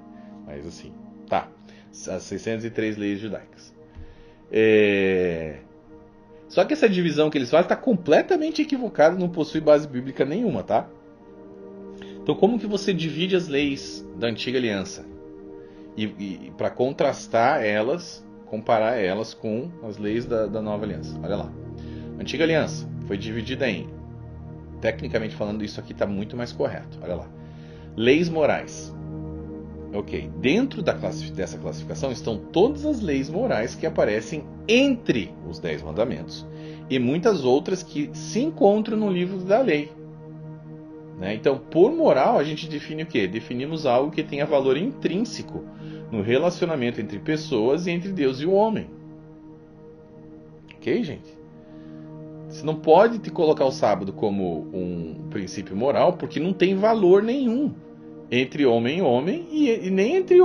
Mas assim, tá. As 603 leis judaicas. Só que essa divisão que eles fazem está completamente equivocada, não possui base bíblica nenhuma, tá? Então, como que você divide as leis da Antiga Aliança? E para contrastar elas, comparar elas com as leis da Nova Aliança. Olha lá. A Antiga Aliança foi dividida em, tecnicamente falando, isso aqui está muito mais correto. Olha lá. Leis morais. Ok, dentro dessa classificação estão todas as leis morais que aparecem entre os 10 mandamentos e muitas outras que se encontram no livro da lei. Né? Então, por moral, a gente define o quê? Definimos algo que tenha valor intrínseco no relacionamento entre pessoas e entre Deus e o homem. Ok, gente? Você não pode te colocar o sábado como um princípio moral porque não tem valor nenhum. Entre homem e homem e nem entre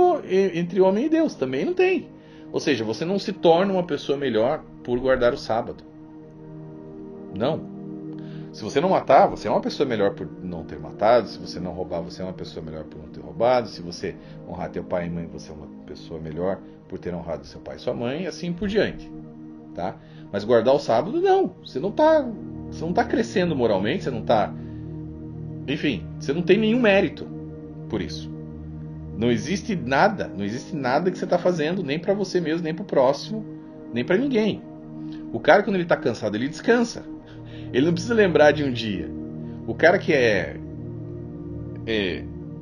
homem e Deus, também não tem. Ou seja, você não se torna uma pessoa melhor por guardar o sábado. Não. Se você não matar, você é uma pessoa melhor por não ter matado. Se você não roubar, você é uma pessoa melhor por não ter roubado. Se você honrar teu pai e mãe, você é uma pessoa melhor por ter honrado seu pai e sua mãe, e assim por diante, tá? Mas guardar o sábado, não. Você não tá crescendo moralmente, você não tá... Enfim, você não tem nenhum mérito por isso. Não existe nada que você está fazendo, nem para você mesmo, nem para o próximo, nem para ninguém. O cara, quando ele está cansado, ele descansa. Ele não precisa lembrar de um dia. O cara que é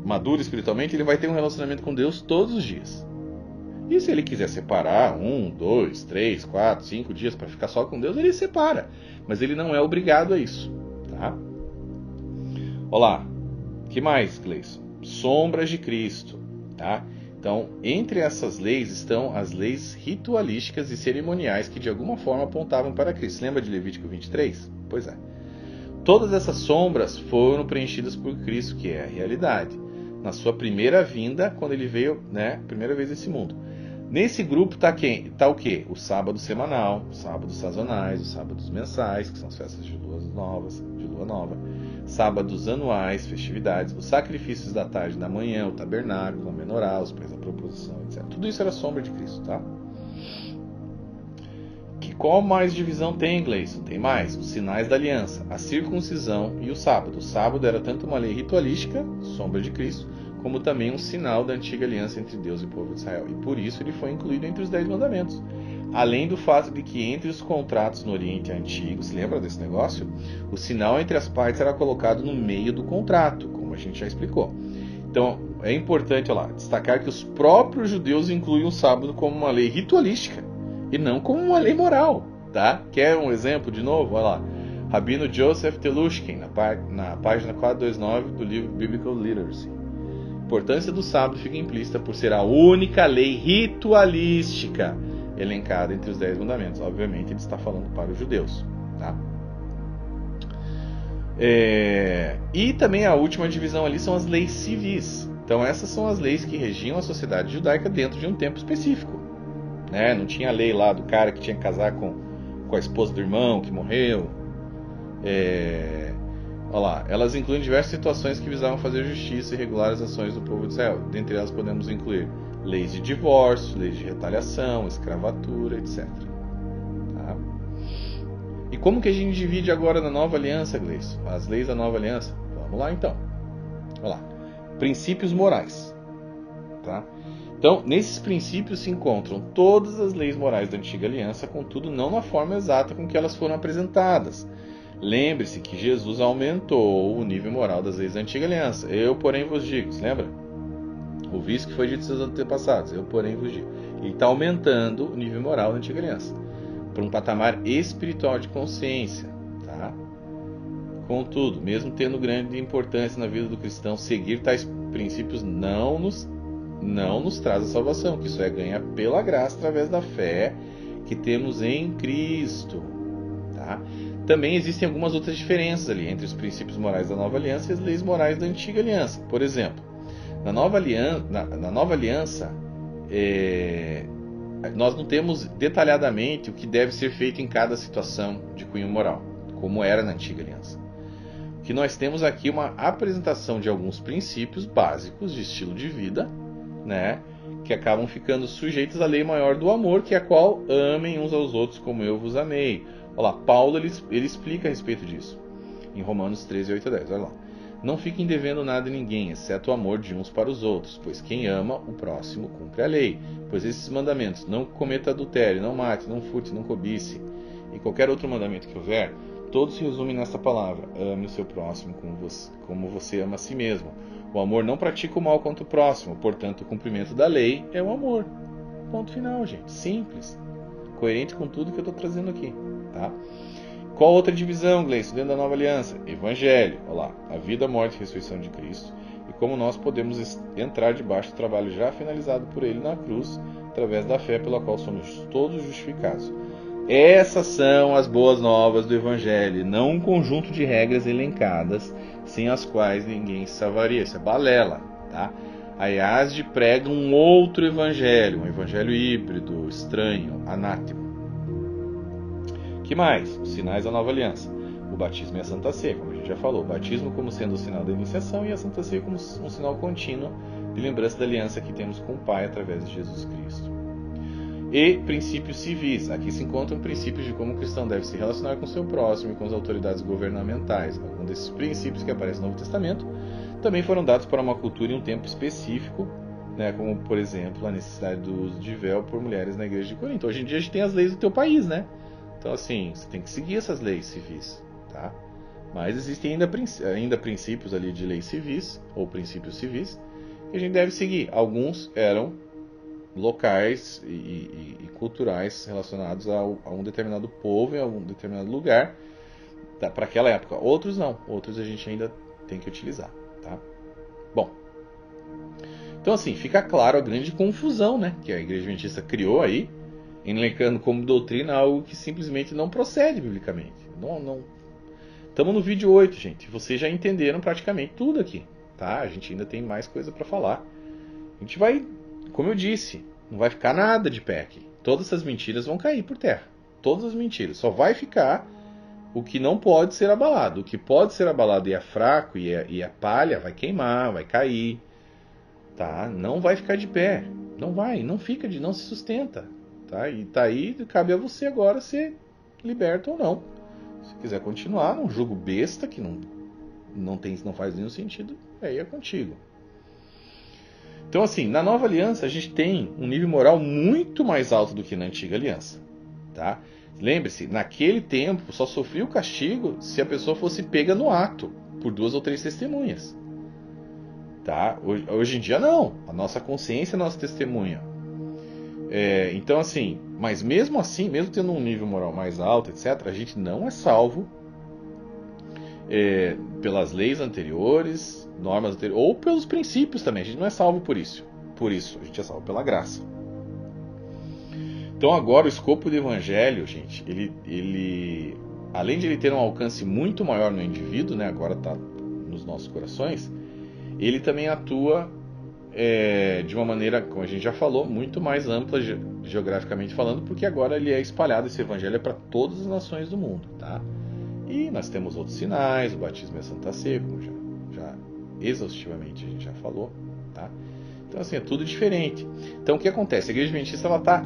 maduro espiritualmente, ele vai ter um relacionamento com Deus todos os dias. E se ele quiser separar 1, 2, 3, 4, 5 dias para ficar só com Deus, ele separa. Mas ele não é obrigado a isso, tá? Olá, que mais, Gleison? Sombras de Cristo, tá? Então, entre essas leis estão as leis ritualísticas e cerimoniais que de alguma forma apontavam para Cristo. Lembra de Levítico 23? Pois é. Todas essas sombras foram preenchidas por Cristo, que é a realidade, na sua primeira vinda, quando ele veio, né, primeira vez nesse mundo. Nesse grupo está o quê? O sábado semanal, os sábados sazonais, os sábados mensais, que são as festas de lua nova, sábados anuais, festividades, os sacrifícios da tarde e da manhã, o tabernáculo, a menorá, os pães da proposição, etc. Tudo isso era sombra de Cristo, tá? Qual mais divisão tem, Gleison? Tem mais. Os sinais da aliança, a circuncisão e o sábado. O sábado era tanto uma lei ritualística, sombra de Cristo, como também um sinal da antiga aliança entre Deus e o povo de Israel. E por isso ele foi incluído entre os 10 mandamentos. Além do fato de que entre os contratos no Oriente Antigo, se lembra desse negócio? O sinal entre as partes era colocado no meio do contrato, como a gente já explicou. Então, é importante destacar que os próprios judeus incluem o sábado como uma lei ritualística e não como uma lei moral, tá? Quer um exemplo de novo? Olha lá. Rabino Joseph Telushkin, na página 429 do livro Biblical Literacy. A importância do sábado fica implícita por ser a única lei ritualística elencada entre os 10 mandamentos. Obviamente, ele está falando para os judeus, tá? E também a última divisão ali são as leis civis. Então, essas são as leis que regiam a sociedade judaica dentro de um tempo específico. Né? Não tinha a lei lá do cara que tinha que casar com a esposa do irmão que morreu. Olha lá, elas incluem diversas situações que visavam fazer justiça e regular as ações do povo de Israel. Dentre elas podemos incluir leis de divórcio, leis de retaliação, escravatura, etc. Tá? E como que a gente divide agora na nova aliança, Gleison? As leis da nova aliança? Vamos lá então. Olha lá. Princípios morais. Tá? Então, nesses princípios se encontram todas as leis morais da antiga aliança, contudo não na forma exata com que elas foram apresentadas. Lembre-se que Jesus aumentou o nível moral das leis da antiga aliança. Eu, porém, vos digo. Se lembra? Ouviste que foi dito seus antepassados. Eu, porém, vos digo. Ele está aumentando o nível moral da antiga aliança para um patamar espiritual de consciência. Tá? Contudo, mesmo tendo grande importância na vida do cristão, seguir tais princípios não nos traz a salvação, que isso é ganha pela graça através da fé que temos em Cristo. Tá? Também existem algumas outras diferenças ali entre os princípios morais da nova aliança e as leis morais da antiga aliança. Por exemplo, na nova aliança, nós não temos detalhadamente o que deve ser feito em cada situação de cunho moral, como era na antiga aliança. O que nós temos aqui é uma apresentação de alguns princípios básicos de estilo de vida, né, que acabam ficando sujeitos à lei maior do amor, que é a qual amem uns aos outros como eu vos amei. Olha lá, Paulo ele explica a respeito disso em Romanos 13, 8 a 10. Olha lá. Não fiquem devendo nada a ninguém, exceto o amor de uns para os outros, pois quem ama o próximo cumpre a lei. Pois esses mandamentos, não cometa adultério, não mate, não furte, não cobice, e qualquer outro mandamento que houver, todos se resumem nesta palavra: ame o seu próximo como você ama a si mesmo. O amor não pratica o mal contra o próximo, portanto o cumprimento da lei é o amor. Ponto final, gente. Simples. Coerente com tudo que eu estou trazendo aqui. Tá? Qual outra divisão, Gleison, dentro da nova aliança? Evangelho. Olha lá. A vida, morte e ressurreição de Cristo. E como nós podemos entrar debaixo do trabalho já finalizado por ele na cruz, através da fé pela qual somos todos justificados. Essas são as boas novas do Evangelho, não um conjunto de regras elencadas, sem as quais ninguém se salvaria. Isso é balela, tá? A IASD prega um outro Evangelho, um Evangelho híbrido, estranho, anátema. Que mais? Os sinais da nova aliança. o batismo e a Santa Ceia, como a gente já falou. O batismo como sendo o sinal da iniciação e a Santa Ceia como um sinal contínuo de lembrança da aliança que temos com o Pai através de Jesus Cristo. E princípios civis. Aqui se encontram princípios de como o cristão deve se relacionar com o seu próximo e com as autoridades governamentais. Alguns desses princípios que aparecem no Novo Testamento também foram dados para uma cultura em um tempo específico, né, como, por exemplo, a necessidade do uso de véu por mulheres na igreja de Corinto. Hoje em dia a gente tem as leis do teu país, né? Então, assim, você tem que seguir essas leis civis, tá? Mas existem ainda princípios ali de leis civis, ou princípios civis, que a gente deve seguir. Alguns eram locais e culturais relacionados a um determinado povo, em algum determinado lugar, para aquela época. Outros não, outros a gente ainda tem que utilizar, tá? Bom, então assim, fica claro a grande confusão, né, que a Igreja Adventista criou aí, elencando como doutrina algo que simplesmente não procede biblicamente. Não. Estamos no vídeo 8, gente. Vocês já entenderam praticamente tudo aqui, tá? A gente ainda tem mais coisa para falar. A gente vai, como eu disse, não vai ficar nada de pé aqui. Todas essas mentiras vão cair por terra. Todas as mentiras. Só vai ficar o que não pode ser abalado. O que pode ser abalado e é fraco e a palha vai queimar, vai cair, tá? Não vai ficar de pé. Não vai, não fica, não se sustenta. Tá? E tá aí, cabe a você agora ser liberto ou não. Se quiser continuar num jogo besta que não faz nenhum sentido, aí é contigo. Então, assim, na nova aliança a gente tem um nível moral muito mais alto do que na antiga aliança, tá? Lembre-se, naquele tempo só sofria o castigo se a pessoa fosse pega no ato por 2 ou 3 testemunhas, tá? Hoje em dia não. A nossa consciência é a nossa testemunha. Então, assim, mas mesmo assim, mesmo tendo um nível moral mais alto, etc., a gente não é salvo pelas leis anteriores, normas anteriores, ou pelos princípios também. A gente não é salvo por isso. A gente é salvo pela graça. Então, agora, o escopo do Evangelho, gente, ele além de ele ter um alcance muito maior no indivíduo, né, agora está nos nossos corações, ele também atua de uma maneira, como a gente já falou, muito mais ampla geograficamente falando, porque agora ele é espalhado, esse evangelho é para todas as nações do mundo, tá? E nós temos outros sinais, o batismo e a Santa Ceia, como já exaustivamente a gente já falou, tá? Então, assim, é tudo diferente. Então, o que acontece? A Igreja Adventista está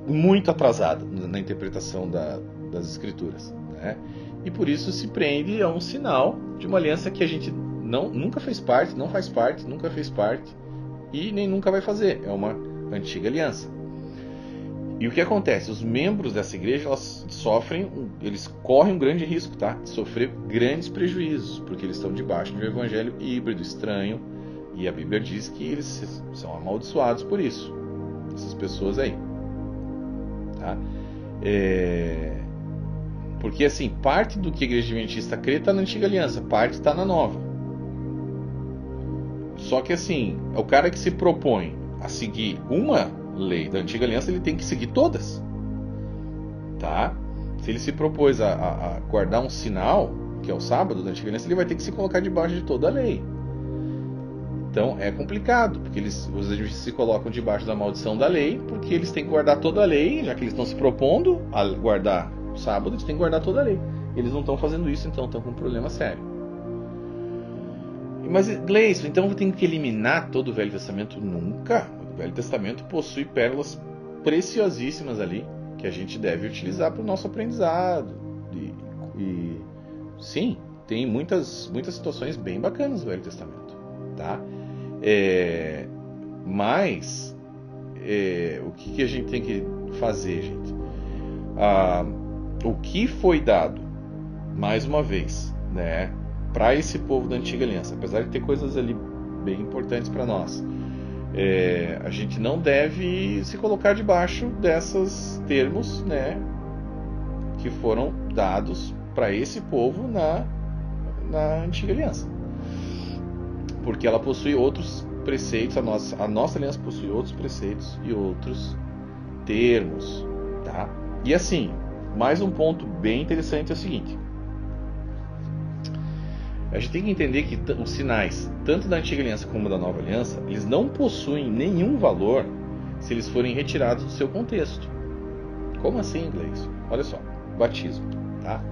muito atrasada na interpretação das Escrituras, né? E por isso se prende a um sinal de uma aliança que a gente nunca fez parte, não faz parte, nunca fez parte, e nem nunca vai fazer. É uma antiga aliança. E o que acontece? Os membros dessa igreja, eles correm um grande risco, tá? De sofrer grandes prejuízos, porque eles estão debaixo de um evangelho híbrido, estranho, e a Bíblia diz que eles são amaldiçoados por isso. Essas pessoas aí, tá? Porque assim, parte do que a Igreja Adventista crê está na antiga aliança, parte está na nova. Só que assim, o cara que se propõe a seguir uma lei da antiga aliança, ele tem que seguir todas, tá? Se ele se propôs a guardar um sinal, que é o sábado da antiga aliança, ele vai ter que se colocar debaixo de toda a lei. Então é complicado, porque os adventistas se colocam debaixo da maldição da lei, porque eles têm que guardar toda a lei, já que eles estão se propondo a guardar o sábado, eles têm que guardar toda a lei. Eles não estão fazendo isso, então estão com um problema sério. Mas, Gleison, então eu tenho que eliminar todo o Velho Testamento? Nunca. O Velho Testamento possui pérolas preciosíssimas ali, que a gente deve utilizar para o nosso aprendizado. E sim, tem muitas situações bem bacanas no Velho Testamento, tá? Mas o que a gente tem que fazer, gente? O que foi dado, mais uma vez, né, para esse povo da antiga aliança, apesar de ter coisas ali bem importantes para nós, a gente não deve se colocar debaixo desses termos, né, que foram dados para esse povo na antiga aliança, porque ela possui outros preceitos, a nossa aliança possui outros preceitos e outros termos, tá? E assim, mais um ponto bem interessante é o seguinte: a gente tem que entender que os sinais, tanto da antiga aliança como da nova aliança, eles não possuem nenhum valor se eles forem retirados do seu contexto. Como assim, inglês? Olha só, batismo, tá?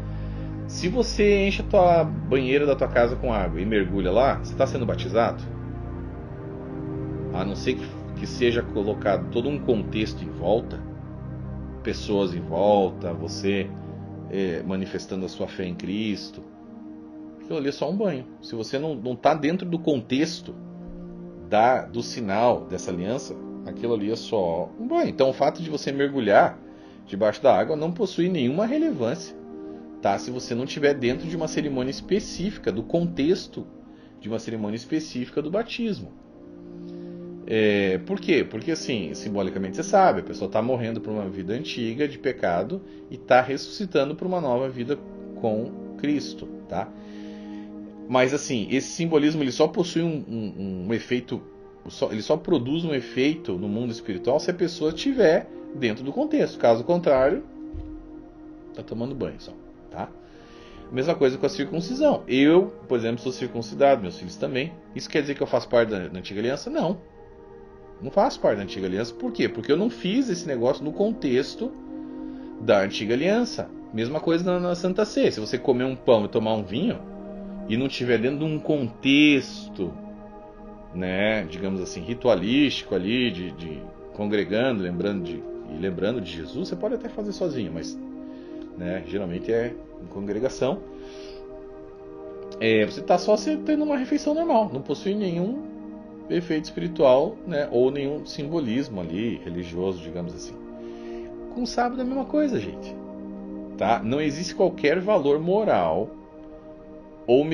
Se você enche a tua banheira da tua casa com água e mergulha lá, você está sendo batizado? A não ser que seja colocado todo um contexto em volta, pessoas em volta, você manifestando a sua fé em Cristo. Aquilo ali é só um banho. Se você não está dentro do contexto do sinal dessa aliança, aquilo ali é só um banho. Então o fato de você mergulhar debaixo da água não possui nenhuma relevância, tá? Se você não estiver dentro de uma cerimônia específica, do contexto de uma cerimônia específica do batismo. Por quê? Porque assim, simbolicamente você sabe, a pessoa está morrendo por uma vida antiga de pecado e está ressuscitando para uma nova vida com Cristo, tá? Mas assim, esse simbolismo ele só possui um efeito, ele só produz um efeito no mundo espiritual se a pessoa estiver dentro do contexto. Caso contrário, está tomando banho só, tá? Mesma coisa com a circuncisão. Eu, por exemplo, sou circuncidado, meus filhos também. Isso quer dizer que eu faço parte da Antiga Aliança? Não. Não faço parte da Antiga Aliança. Por quê? Porque eu não fiz esse negócio no contexto da Antiga Aliança. Mesma coisa na Santa Ceia. Se você comer um pão e tomar um vinho e não estiver dentro de um contexto, né, digamos assim, ritualístico ali, de congregando, lembrando de Jesus, você pode até fazer sozinho, mas né, geralmente é em congregação. Você está só tendo uma refeição normal, não possui nenhum efeito espiritual, né, ou nenhum simbolismo ali religioso, digamos assim. Com o sábado é a mesma coisa, gente. Tá? Não existe qualquer valor moral ou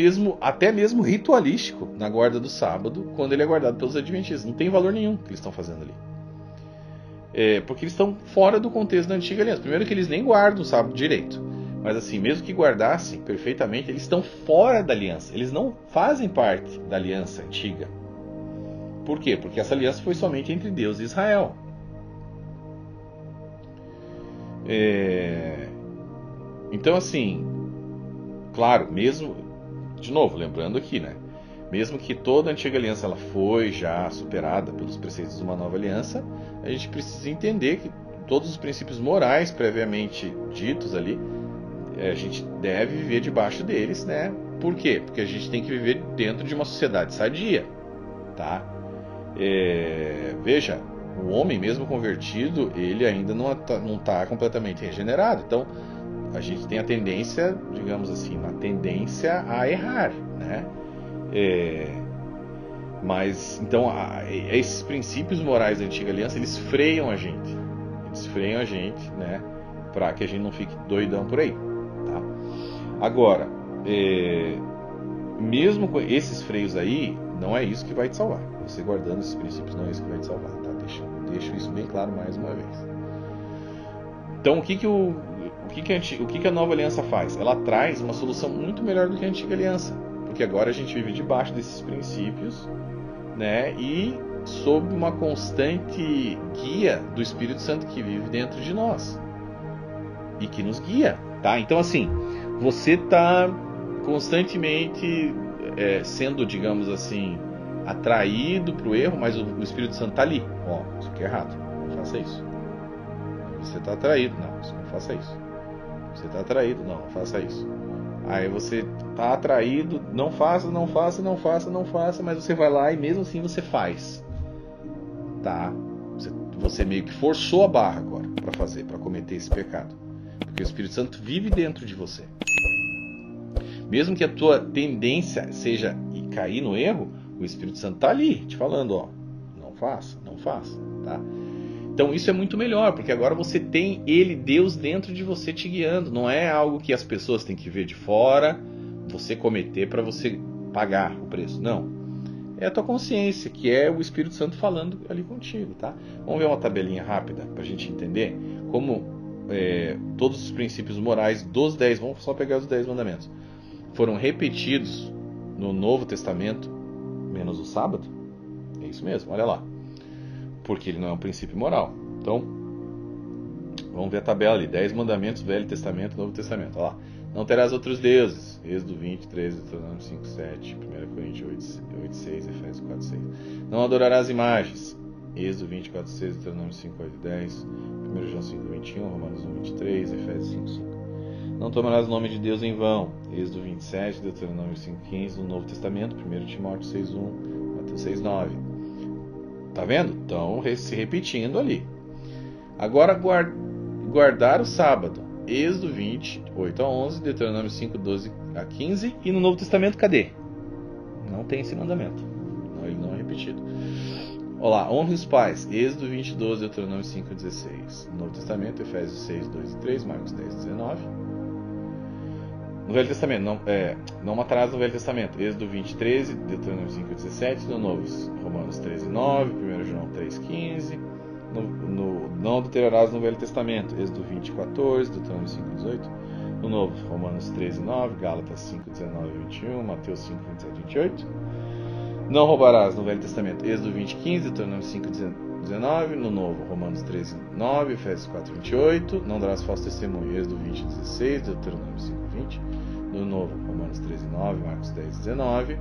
até mesmo ritualístico na guarda do sábado quando ele é guardado pelos adventistas. Não tem valor nenhum que eles estão fazendo ali. Porque eles estão fora do contexto da Antiga Aliança. Primeiro que eles nem guardam o sábado direito. Mas assim, mesmo que guardassem perfeitamente, eles estão fora da aliança. Eles não fazem parte da aliança antiga. Por quê? Porque essa aliança foi somente entre Deus e Israel. Então assim, claro, mesmo, de novo, lembrando aqui, né? Mesmo que toda a Antiga Aliança ela foi já superada pelos preceitos de uma nova aliança, a gente precisa entender que todos os princípios morais previamente ditos ali, a gente deve viver debaixo deles, né? Por quê? Porque a gente tem que viver dentro de uma sociedade sadia, tá? Veja, o homem mesmo convertido, ele ainda não está completamente regenerado. Então, a gente tem a tendência, digamos assim, uma tendência a errar, né? Mas, então, esses princípios morais da Antiga Aliança, eles freiam a gente. Eles freiam a gente, né? Para que a gente não fique doidão por aí, tá? Agora, mesmo com esses freios aí, não é isso que vai te salvar. Você guardando esses princípios não é isso que vai te salvar, tá? Deixo isso bem claro mais uma vez. Então, o que a nova aliança faz? Ela traz uma solução muito melhor do que a antiga aliança, porque agora a gente vive debaixo desses princípios, né? E sob uma constante guia do Espírito Santo que vive dentro de nós e que nos guia, tá? Então, assim, você está constantemente sendo, digamos assim, atraído para o erro, mas o Espírito Santo está ali. Ó, isso aqui é errado, não faça isso. Você está atraído, não faça isso. Você está atraído, não faça isso. Aí você está atraído, não faça, mas você vai lá e mesmo assim você faz, tá? Você meio que forçou a barra agora para cometer esse pecado, porque o Espírito Santo vive dentro de você. Mesmo que a tua tendência seja cair no erro, o Espírito Santo está ali te falando, ó, não faça, tá? Então isso é muito melhor, porque agora você tem Deus dentro de você te guiando. Não é algo que as pessoas têm que ver de fora, você cometer para você pagar o preço. Não. É a tua consciência, que é o Espírito Santo falando ali contigo, tá? Vamos ver uma tabelinha rápida para a gente entender como todos os princípios morais dos 10, vamos só pegar os 10 mandamentos, foram repetidos no Novo Testamento, menos o sábado. É isso mesmo, olha lá. Porque ele não é um princípio moral. Então, vamos ver a tabela ali. 10 mandamentos, Velho Testamento, Novo Testamento. Olha lá. Não terás outros deuses. Êxodo 20, 13, Deuteronômio 5, 7, 1 Coríntios 8, 6, Efésios 4, 6. Não adorarás imagens. Êxodo 20, 4, 6, Deuteronômio 5, 8, 10, 1 João 5, 21, Romanos 1, 23, Efésios 5, 5. Não tomarás o nome de Deus em vão. Êxodo 27, Deuteronômio 5,15, no Novo Testamento, 1 Timóteo 6,1, Mateus 6,9. Tá vendo? Então, se repetindo ali. Agora, guardar o sábado. Êxodo 20, 8 a 11, Deuteronômio 5, 12 a 15. E no Novo Testamento, cadê? Não tem esse mandamento. Não, ele não é repetido. Olá, honre os pais. Êxodo 20, 12, Deuteronômio 5, 16. No Novo Testamento, Efésios 6, 2 e 3, Marcos 10, 19. No Velho Testamento, não matarás no Velho Testamento. Êxodo 20, 13, Deuteronômio 5, 17. No Novo, Romanos 13, 9, 1 João 3, 15. Não adulterarás no Velho Testamento. Êxodo 20, 14, Deuteronômio 5, 18. No Novo, Romanos 13, 9, Gálatas 5, 19 e 21, Mateus 5, 27 e 28. Não roubarás no Velho Testamento. Êxodo 20, 15, Deuteronômio 5, 19. No Novo, Romanos 13, 9, Efésios 4, 28. Não darás falso testemunho. Êxodo 20, 16, Deuteronômio 5, 20. No Novo, Romanos 13, 9, Marcos 10, 19.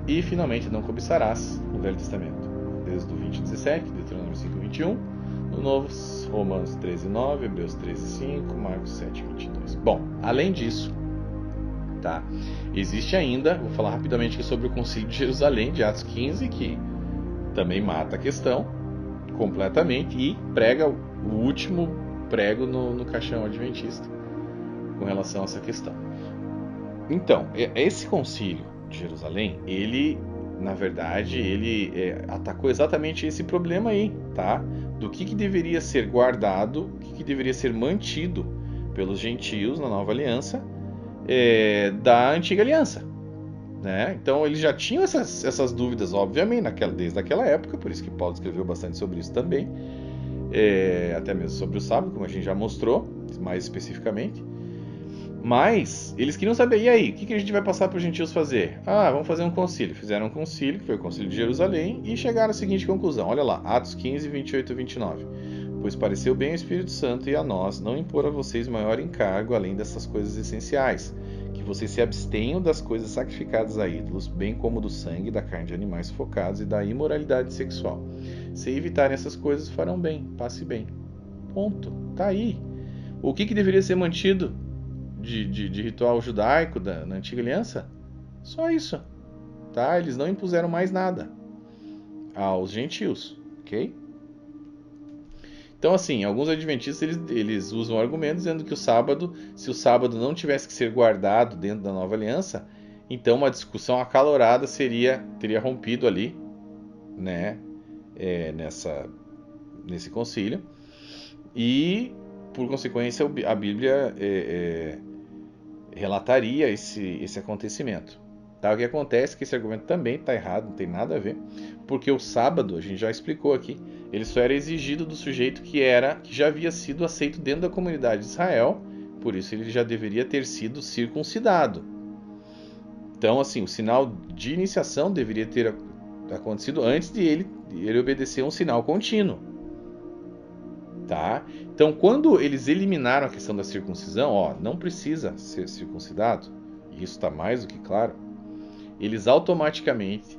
E, finalmente, não cobiçarás no Velho Testamento. Êxodo 20, 17, Deuteronômio 5, 21. No Novo, Romanos 13, 9, Hebreus 13, 5, Marcos 7, 22. Bom, além disso, tá? Existe ainda, vou falar rapidamente aqui sobre o Concílio de Jerusalém, de Atos 15, que também mata a questão completamente e prega o último prego no caixão adventista com relação a essa questão. Então, esse Concílio de Jerusalém, ele, na verdade, atacou exatamente esse problema aí, tá? Do que deveria ser guardado, o que deveria ser mantido pelos gentios na Nova Aliança, da Antiga Aliança, né? Então eles já tinham essas dúvidas, obviamente, desde aquela época, por isso que Paulo escreveu bastante sobre isso também, até mesmo sobre o sábado, como a gente já mostrou, mais especificamente. Mas eles queriam saber, e aí, o que a gente vai passar para os gentios fazer? Vamos fazer um concílio. Fizeram um concílio, que foi o Concílio de Jerusalém, e chegaram à seguinte conclusão. Olha lá, Atos 15, 28 e 29. Pois pareceu bem ao Espírito Santo e a nós não impor a vocês maior encargo além dessas coisas essenciais, que vocês se abstenham das coisas sacrificadas a ídolos, bem como do sangue, da carne de animais sufocados e da imoralidade sexual. Se evitarem essas coisas, farão bem, passe bem. Ponto. Tá aí. O que deveria ser mantido de ritual judaico na Antiga Aliança? Só isso. Tá? Eles não impuseram mais nada aos gentios. Ok? Então, assim, alguns adventistas eles usam o argumento dizendo que se o sábado não tivesse que ser guardado dentro da Nova Aliança, então uma discussão acalorada teria rompido ali, né, nesse concílio, e, por consequência, a Bíblia relataria esse acontecimento. Tá? O que acontece é que esse argumento também está errado, não tem nada a ver, porque o sábado, a gente já explicou aqui, ele só era exigido do sujeito que já havia sido aceito dentro da comunidade de Israel, por isso ele já deveria ter sido circuncidado. Então, assim, o sinal de iniciação deveria ter acontecido antes de ele obedecer um sinal contínuo. Tá? Então, quando eles eliminaram a questão da circuncisão, não precisa ser circuncidado, e isso está mais do que claro, eles automaticamente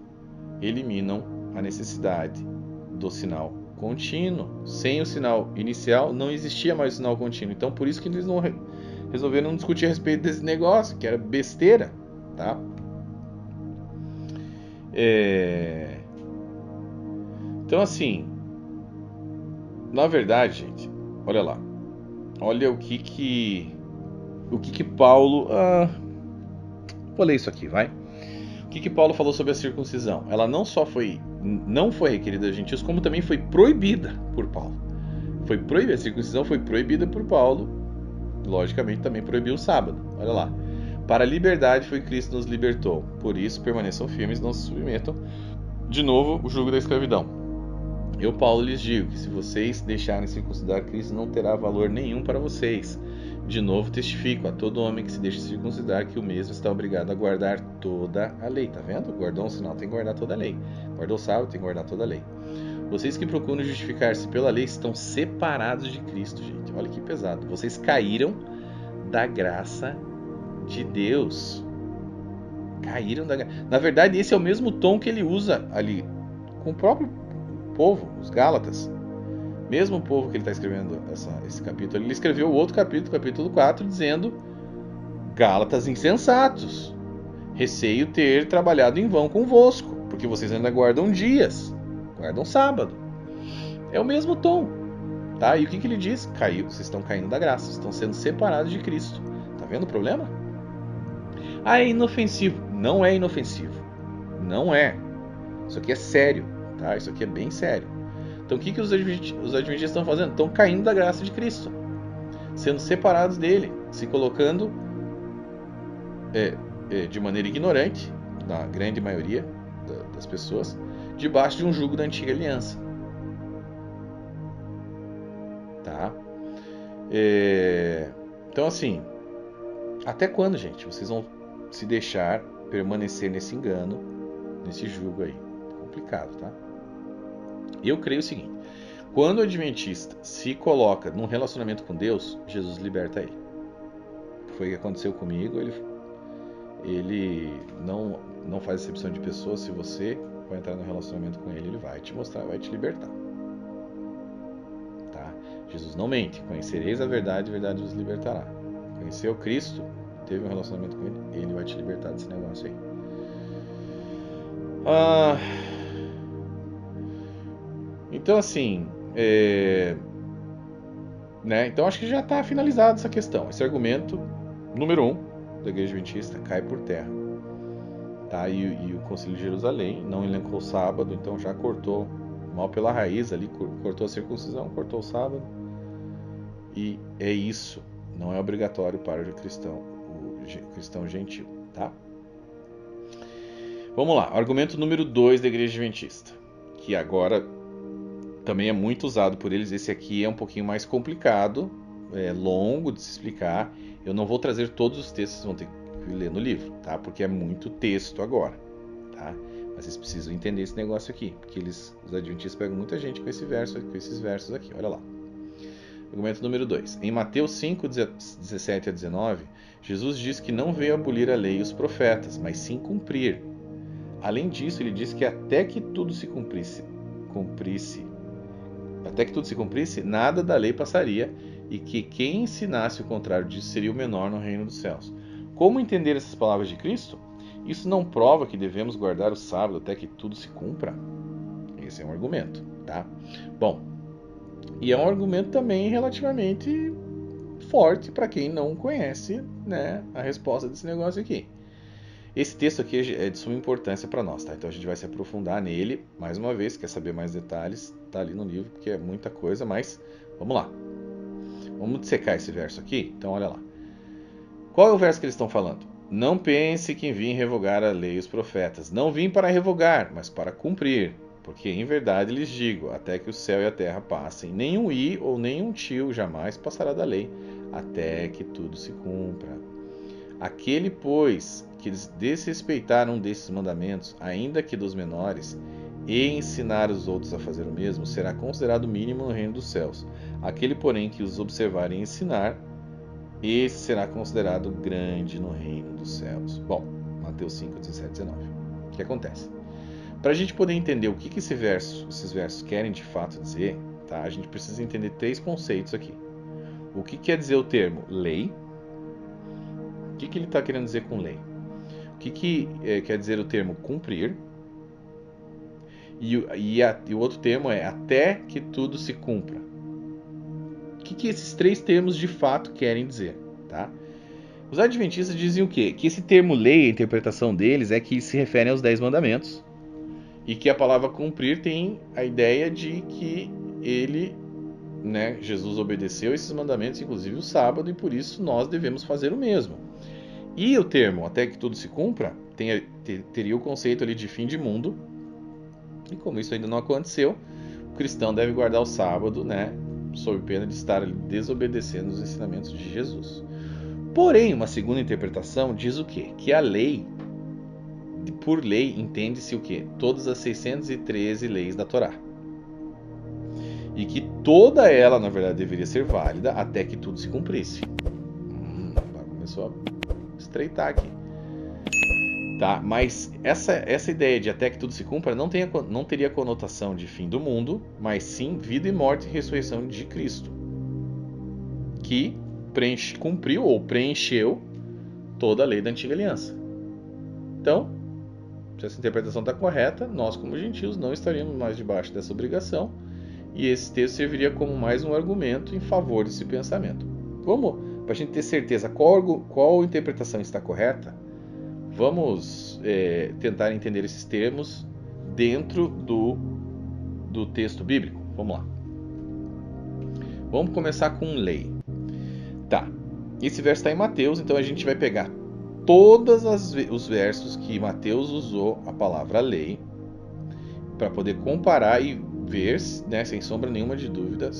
eliminam a necessidade do sinal contínuo. Sem o sinal inicial, não existia mais o sinal contínuo. Então, por isso que eles resolveram não discutir a respeito desse negócio, que era besteira. Tá? Então, assim, na verdade, gente, olha lá. Olha o que Paulo... vou ler isso aqui, vai. O que Paulo falou sobre a circuncisão? Ela não só não foi requerida aos gentios, como também foi proibida por Paulo. A circuncisão foi proibida por Paulo. Logicamente, também proibiu o sábado. Olha lá. Para a liberdade foi Cristo nos libertou. Por isso, permaneçam firmes, não se submetam de novo o jugo da escravidão. Eu, Paulo, lhes digo que se vocês deixarem circuncidar, Cristo não terá valor nenhum para vocês. De novo testifico a todo homem que se deixa circuncidar que o mesmo está obrigado a guardar toda a lei. Tá vendo? Guardou um sinal, tem que guardar toda a lei. Guardou o sábado, tem que guardar toda a lei. Vocês que procuram justificar-se pela lei estão separados de Cristo, gente. Olha que pesado. Vocês caíram da graça de Deus. Caíram da graça. Na verdade, esse é o mesmo tom que ele usa ali com o próprio povo, os Gálatas. Mesmo povo que ele está escrevendo esse capítulo, ele escreveu outro capítulo, capítulo 4, dizendo: Gálatas insensatos, receio ter trabalhado em vão convosco, porque vocês ainda guardam dias, guardam sábado. É o mesmo tom, tá? E o que ele diz? Vocês estão caindo da graça, vocês estão sendo separados de Cristo. Tá vendo o problema? É inofensivo. Não é inofensivo. Não é. Isso aqui é sério, tá? Isso aqui é bem sério. Então o que os adventistas estão fazendo? Estão caindo da graça de Cristo, sendo separados dele, se colocando de maneira ignorante, na grande maioria das pessoas, debaixo de um jugo da antiga aliança. Tá? Então assim, até quando, gente, vocês vão se deixar permanecer nesse engano, nesse jugo aí? Complicado, tá? Eu creio o seguinte: quando o adventista se coloca num relacionamento com Deus, Jesus liberta ele. Foi o que aconteceu comigo. Ele não faz exceção de pessoas. Se você vai entrar num relacionamento com ele, ele vai te mostrar, vai te libertar. Tá? Jesus não mente. Conhecereis a verdade vos libertará. Conheceu Cristo, teve um relacionamento com ele, ele vai te libertar desse negócio aí. Então assim, né? Então acho que já está finalizada essa questão. Esse argumento número 1 da Igreja Adventista cai por terra, tá? E o Concílio de Jerusalém não elencou o sábado, então já cortou mal pela raiz ali, cortou a circuncisão, cortou o sábado, e é isso. Não é obrigatório para o cristão gentil, tá? Vamos lá, argumento número 2 da Igreja Adventista, que agora também é muito usado por eles. Esse aqui é um pouquinho mais complicado, é longo de se explicar. Eu não vou trazer todos os textos, vocês vão ter que ler no livro, tá? Porque é muito texto agora, tá? Mas vocês precisam entender esse negócio aqui, porque os adventistas pegam muita gente com esses versos aqui. Olha lá. Argumento número 2. Em Mateus 5, 17 a 19, Jesus diz que não veio abolir a lei e os profetas, mas sim cumprir. Além disso, ele diz que até que tudo se cumprisse, nada da lei passaria, e que quem ensinasse o contrário disso seria o menor no reino dos céus. Como entender essas palavras de Cristo? Isso não prova que devemos guardar o sábado até que tudo se cumpra? Esse é um argumento, tá? Bom, e é um argumento também relativamente forte para quem não conhece, né, a resposta desse negócio aqui. Esse texto aqui é de suma importância para nós, tá? Então a gente vai se aprofundar nele mais uma vez. Quer saber mais detalhes? Tá ali no livro, porque é muita coisa, mas vamos lá. Vamos dissecar esse verso aqui? Então olha lá. Qual é o verso que eles estão falando? Não pense que vim revogar a lei e os profetas. Não vim para revogar, mas para cumprir. Porque em verdade lhes digo, até que o céu e a terra passem, nenhum i ou nenhum tio jamais passará da lei, até que tudo se cumpra. Aquele, pois, que desrespeitar um desses mandamentos, ainda que dos menores, e ensinar os outros a fazer o mesmo, será considerado mínimo no reino dos céus. Aquele, porém, que os observar e ensinar, esse será considerado grande no reino dos céus. Bom, Mateus 5, 17 e 19. O que acontece? Para a gente poder entender o que esses versos querem de fato dizer, tá? A gente precisa entender 3 conceitos aqui. O que quer dizer o termo lei? O que ele está querendo dizer com lei? O que quer dizer o termo cumprir? E o outro termo é até que tudo se cumpra. O que esses 3 termos de fato querem dizer? Tá? Os adventistas dizem o quê? Que esse termo lei, a interpretação deles, é que se refere aos 10 mandamentos. E que a palavra cumprir tem a ideia de que Jesus obedeceu esses mandamentos, inclusive o sábado, e por isso nós devemos fazer o mesmo. E o termo até que tudo se cumpra teria o conceito ali de fim de mundo. E como isso ainda não aconteceu, o cristão deve guardar o sábado, né, sob pena de estar desobedecendo os ensinamentos de Jesus. Porém, uma segunda interpretação diz o quê? Que a lei, por lei, entende-se o quê? Todas as 613 leis da Torá. E que toda ela, na verdade, deveria ser válida até que tudo se cumprisse. Começou a estreitar aqui. Tá? Mas essa ideia de até que tudo se cumpra não teria conotação de fim do mundo, mas sim vida e morte e ressurreição de Cristo, que cumpriu ou preencheu toda a lei da antiga aliança. Então, se essa interpretação está correta, nós como gentios não estaríamos mais debaixo dessa obrigação, e esse texto serviria como mais um argumento em favor desse pensamento. Para a gente ter certeza qual interpretação está correta, vamos tentar entender esses termos dentro do texto bíblico. Vamos lá. Vamos começar com lei. Tá. Esse verso está em Mateus, então a gente vai pegar todos os versos que Mateus usou a palavra lei para poder comparar e ver, né, sem sombra nenhuma de dúvida,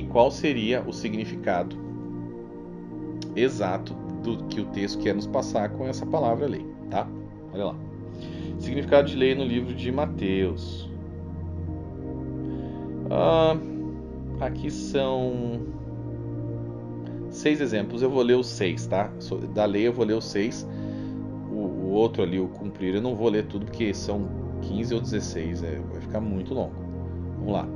qual seria o significado exato do que o texto quer nos passar com essa palavra lei, tá? Olha lá. Significado de lei no livro de Mateus. Aqui são 6 exemplos. Eu vou ler os 6, tá? Da lei eu vou ler os 6. O outro ali, o cumprir, eu não vou ler tudo porque são 15 ou 16. Vai ficar muito longo. Vamos lá.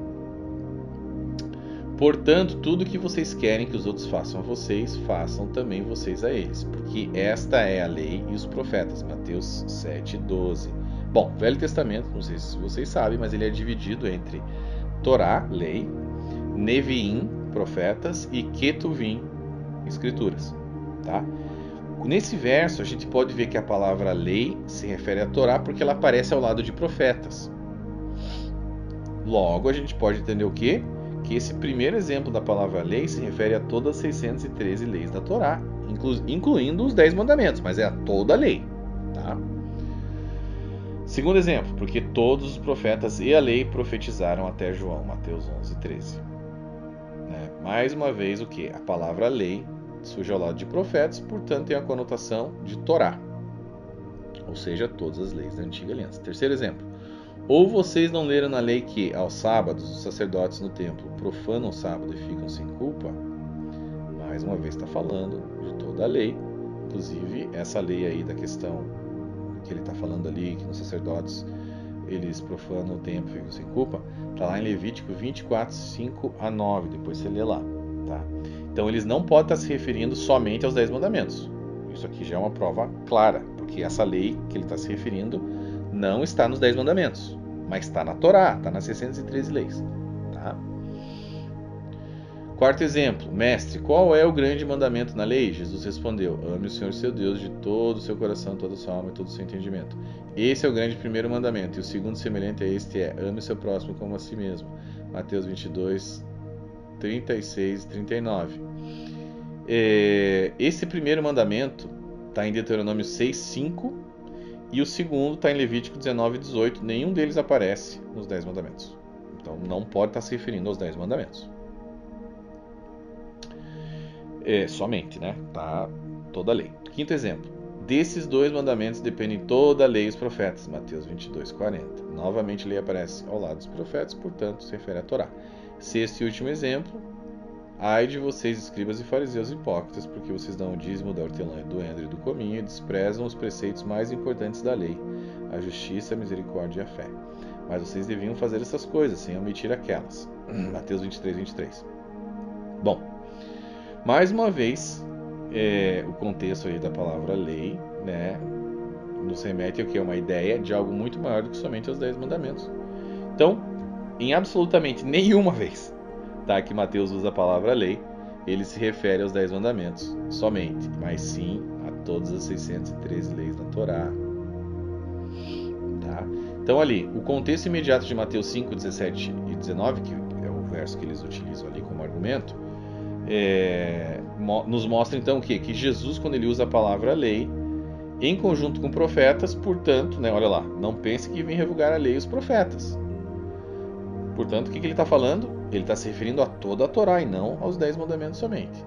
Portanto, tudo que vocês querem que os outros façam a vocês, façam também vocês a eles, porque esta é a lei e os profetas. Mateus 7:12. Bom, Velho Testamento, não sei se vocês sabem, mas ele é dividido entre Torá, lei, Neviim, profetas, e Ketuvim, escrituras. Tá? Nesse verso, a gente pode ver que a palavra lei se refere à Torá porque ela aparece ao lado de profetas. Logo, a gente pode entender o quê? Que esse primeiro exemplo da palavra lei se refere a todas as 613 leis da Torá, incluindo os 10 mandamentos, mas é a toda a lei. Tá? Segundo exemplo, porque todos os profetas e a lei profetizaram até João, Mateus 11:13. Mais uma vez, o que? A palavra lei surge ao lado de profetas, portanto tem a conotação de Torá, ou seja, todas as leis da antiga aliança. Terceiro exemplo. Ou vocês não leram na lei que, aos sábados, os sacerdotes no templo profanam o sábado e ficam sem culpa? Mais uma vez está falando de toda a lei, inclusive essa lei aí da questão que ele está falando ali, que os sacerdotes eles profanam o templo e ficam sem culpa, está lá em Levítico 24, 5-9, depois você lê lá. Tá? Então eles não podem estar se referindo somente aos 10 mandamentos. Isso aqui já é uma prova clara, porque essa lei que ele está se referindo não está nos 10 mandamentos, mas está na Torá, está nas 613 leis. Tá? Quarto exemplo, mestre, qual é o grande mandamento na lei? Jesus respondeu, ame o Senhor seu Deus de todo o seu coração, toda a sua alma e todo o seu entendimento. Esse é o grande primeiro mandamento, e o segundo semelhante a este é, ame o seu próximo como a si mesmo. Mateus 22, 36 e 39. Esse primeiro mandamento está em Deuteronômio 6, 5, e o segundo está em Levítico 19, 18. Nenhum deles aparece nos 10 mandamentos. Então não pode estar se referindo aos 10 mandamentos. Somente, né? Tá toda a lei. Quinto exemplo. Desses 2 mandamentos dependem toda a lei e os profetas. Mateus 22, 40. Novamente a lei aparece ao lado dos profetas, portanto se refere à Torá. Sexto e último exemplo. Ai de vocês, escribas e fariseus hipócritas, porque vocês dão o dízimo da hortelã, do endro e do cominho e desprezam os preceitos mais importantes da lei, a justiça, a misericórdia e a fé. Mas vocês deviam fazer essas coisas, sem omitir aquelas. Mateus 23, 23. Bom, mais uma vez, o contexto aí da palavra lei, né, nos remete ao que é uma ideia de algo muito maior do que somente os 10 mandamentos. Então, em absolutamente nenhuma vez, tá, que Mateus usa a palavra lei, ele se refere aos 10 mandamentos somente, mas sim a todas as 613 leis da Torá. Tá? Então ali, o contexto imediato de Mateus 5, 17 e 19, que é o verso que eles utilizam ali como argumento, nos mostra então o quê? Que Jesus, quando ele usa a palavra lei, em conjunto com profetas, portanto, né, olha lá, não pense que vem revogar a lei e os profetas. Portanto, o que ele está falando? Ele está se referindo a toda a Torá e não aos 10 mandamentos somente.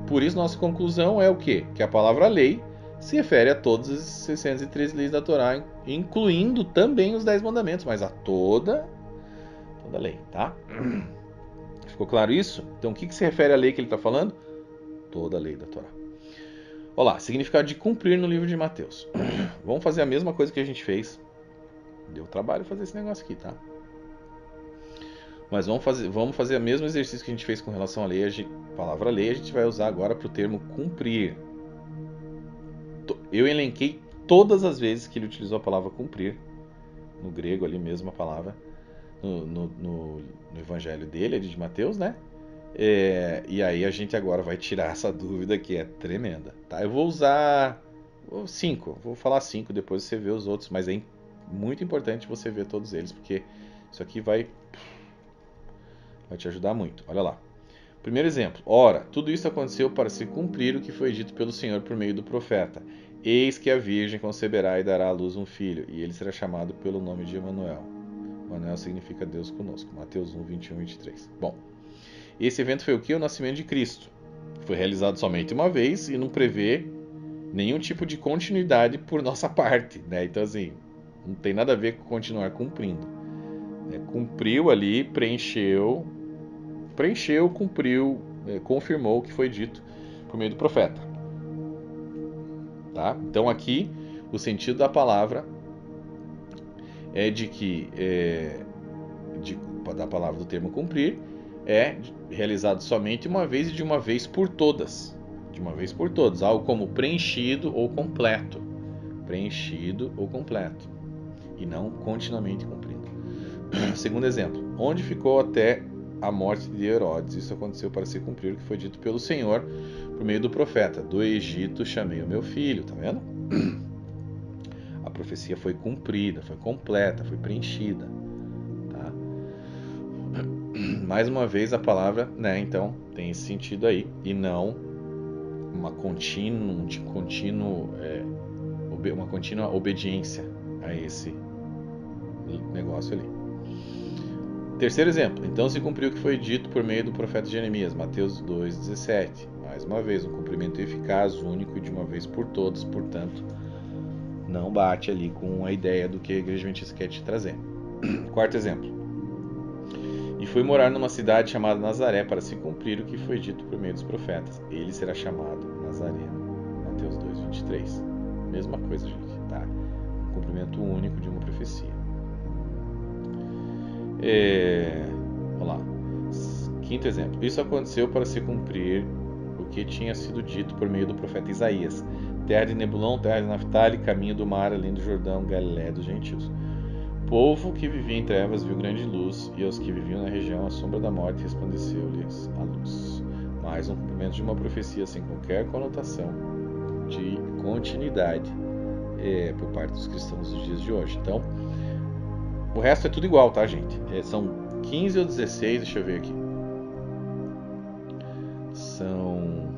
Por isso, nossa conclusão é o quê? Que a palavra lei se refere a todas as 613 leis da Torá, incluindo também os 10 mandamentos, mas a toda a lei, tá? Ficou claro isso? Então, o que se refere à lei que ele está falando? Toda a lei da Torá. Olha lá, significado de cumprir no livro de Mateus. Vamos fazer a mesma coisa que a gente fez. Deu trabalho fazer esse negócio aqui, tá? Mas vamos fazer o mesmo exercício que a gente fez com relação à lei. Palavra lei, a gente vai usar agora para o termo cumprir. Eu elenquei todas as vezes que ele utilizou a palavra cumprir, no grego ali mesmo a palavra, no evangelho dele, de Mateus, né? E aí a gente agora vai tirar essa dúvida que é tremenda, tá? Eu vou usar 5, vou falar 5, depois você vê os outros, mas é muito importante você ver todos eles, porque isso aqui vai te ajudar muito. Olha lá. Primeiro exemplo. Ora, tudo isso aconteceu para se cumprir o que foi dito pelo Senhor por meio do profeta. Eis que a virgem conceberá e dará à luz um filho, e ele será chamado pelo nome de Emanuel. Emanuel significa Deus conosco. Mateus 1, 21 e 23. Bom, esse evento foi o que? O nascimento de Cristo. Foi realizado somente uma vez e não prevê nenhum tipo de continuidade por nossa parte, né? Então, assim, não tem nada a ver com continuar cumprindo. Cumpriu ali, preencheu, cumpriu, confirmou o que foi dito por meio do profeta. Tá? Então aqui o sentido da palavra é de que da palavra do termo cumprir é realizado somente uma vez e de uma vez por todas. De uma vez por todas, algo como preenchido ou completo. Preenchido ou completo. E não continuamente cumprindo. Segundo exemplo, onde ficou até a morte de Herodes? Isso aconteceu para se cumprir o que foi dito pelo Senhor por meio do profeta. Do Egito chamei o meu filho, tá vendo? A profecia foi cumprida, foi completa, foi preenchida. Tá? Mais uma vez a palavra, né? Então tem esse sentido aí e não uma contínua obediência a esse negócio ali. Terceiro exemplo. Então se cumpriu o que foi dito por meio do profeta Jeremias, Mateus 2,17. Mais uma vez, um cumprimento eficaz, único e de uma vez por todas, portanto, não bate ali com a ideia do que a Igreja Adventista quer te trazer. Quarto exemplo. E fui morar numa cidade chamada Nazaré para se cumprir o que foi dito por meio dos profetas. Ele será chamado Nazareno. Mateus 2,23. Mesma coisa, gente, tá? Um cumprimento único de uma profecia. Vamos lá. Quinto exemplo. Isso aconteceu para se cumprir o que tinha sido dito por meio do profeta Isaías. Terra de Nebulão, terra de Naftali, caminho do mar, além do Jordão, Galiléia dos gentios. Povo que vivia em trevas viu grande luz, e aos que viviam na região a sombra da morte resplandeceu-lhes a luz. Mais um cumprimento de uma profecia sem qualquer conotação de continuidade por parte dos cristãos dos dias de hoje. Então, o resto é tudo igual, tá, gente? São 15 ou 16, deixa eu ver aqui. São...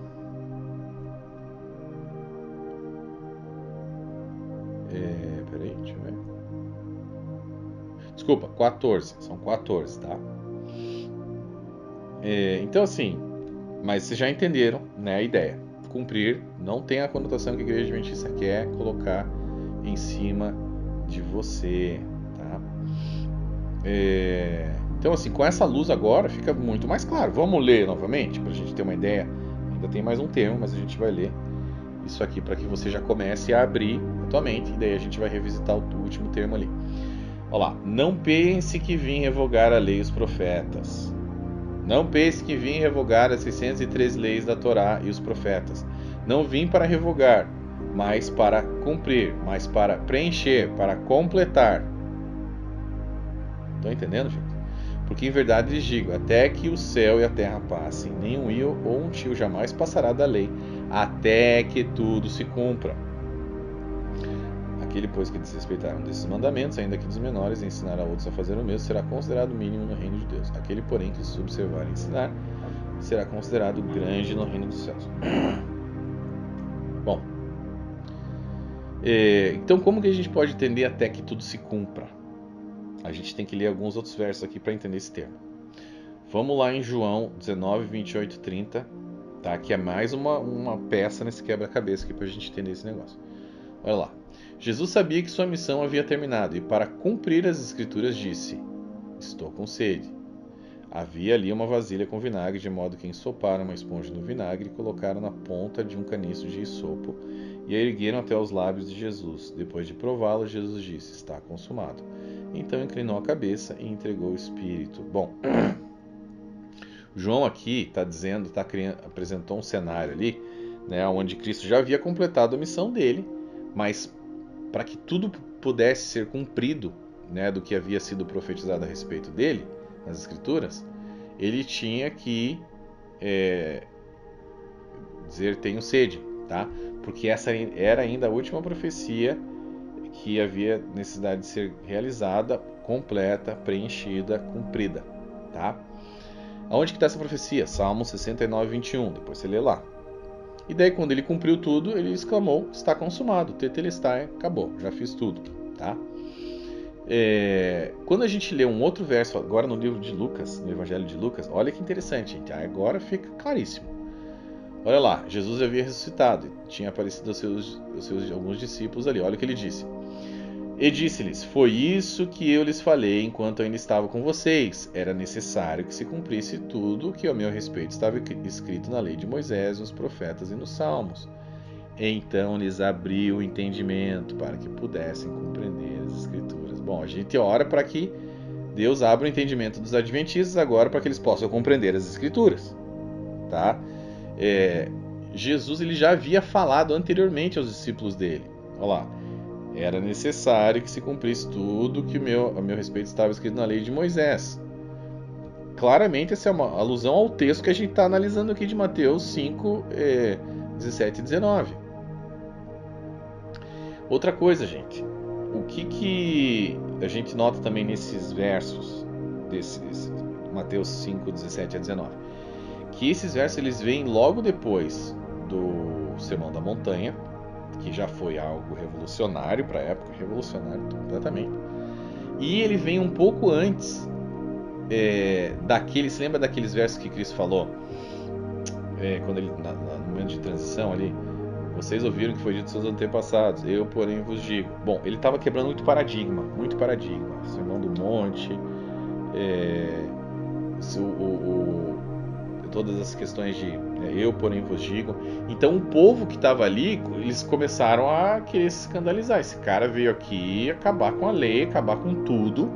peraí, deixa eu ver. Desculpa, 14. São 14, tá? Então, assim, mas vocês já entenderam, né, a ideia. Cumprir não tem a conotação que a Igreja Adventista quer colocar em cima de você, tá? Então, assim, com essa luz agora fica muito mais claro. Vamos ler novamente para a gente ter uma ideia. Ainda tem mais um termo, mas a gente vai ler isso aqui para que você já comece a abrir a tua mente. E daí a gente vai revisitar o último termo ali. Olha lá. Não pense que vim revogar a lei e os profetas. Não pense que vim revogar as 613 leis da Torá e os profetas. Não vim para revogar, mas para cumprir, mas para preencher, para completar. Estão entendendo, gente? Porque em verdade lhes digo, até que o céu e a terra passem, nem um io ou um tio jamais passará da lei, até que tudo se cumpra. Aquele, pois, que desrespeitaram desses mandamentos, ainda que dos menores, e ensinar a outros a fazer o mesmo, será considerado mínimo no reino de Deus. Aquele, porém, que se observar e ensinar, será considerado grande no reino dos céus. Bom, então como que a gente pode entender até que tudo se cumpra? A gente tem que ler alguns outros versos aqui para entender esse termo. Vamos lá em João 19, 28 e 30, tá? Que é mais uma peça nesse quebra-cabeça aqui para a gente entender esse negócio. Olha lá. Jesus sabia que sua missão havia terminado e para cumprir as escrituras disse: estou com sede. Havia ali uma vasilha com vinagre, de modo que ensoparam uma esponja no vinagre e colocaram na ponta de um caniço de isopo e a ergueram até os lábios de Jesus. Depois de prová-lo, Jesus disse: está consumado. Então inclinou a cabeça e entregou o espírito. Bom, João aqui está dizendo, apresentou um cenário ali, né, onde Cristo já havia completado a missão dele, mas para que tudo pudesse ser cumprido, né, do que havia sido profetizado a respeito dele nas Escrituras, ele tinha que dizer: tenho sede, tá? Porque essa era ainda a última profecia que havia necessidade de ser realizada, completa, preenchida, cumprida, tá? Aonde que está essa profecia? Salmo 69, 21, depois você lê lá. E daí quando ele cumpriu tudo, ele exclamou: está consumado, tetelestai, acabou, já fiz tudo, tá? Quando a gente lê um outro verso agora no livro de Lucas, no Evangelho de Lucas, olha que interessante, gente. Agora fica claríssimo. Olha lá, Jesus havia ressuscitado, tinha aparecido aos seus alguns discípulos ali. Olha o que ele disse. E disse-lhes: foi isso que eu lhes falei enquanto ainda estava com vocês. Era necessário que se cumprisse tudo o que a meu respeito estava escrito na lei de Moisés, nos profetas e nos salmos. Então lhes abriu o entendimento para que pudessem compreender as Escrituras. Bom, a gente ora para que Deus abra o entendimento dos adventistas agora para que eles possam compreender as Escrituras, tá? Jesus ele já havia falado anteriormente aos discípulos dele. Olha lá. Era necessário que se cumprisse tudo que a meu respeito estava escrito na lei de Moisés. Claramente essa é uma alusão ao texto que a gente está analisando aqui de Mateus 5, 17 e 19. Outra coisa, gente. O que a gente nota também nesses versos, Mateus 5, 17 a 19? Que esses versos eles vêm logo depois do Sermão da Montanha, que já foi algo revolucionário para a época, revolucionário completamente. E ele vem um pouco antes se lembra daqueles versos que Cristo falou, quando ele, no momento de transição ali: vocês ouviram que foi dito seus antepassados, eu porém vos digo. Bom, ele estava quebrando muito paradigma. Sermão do Monte, todas as questões de eu porém vos digo. Então o povo que estava ali, eles começaram a querer se escandalizar. Esse cara veio aqui acabar com a lei, acabar com tudo,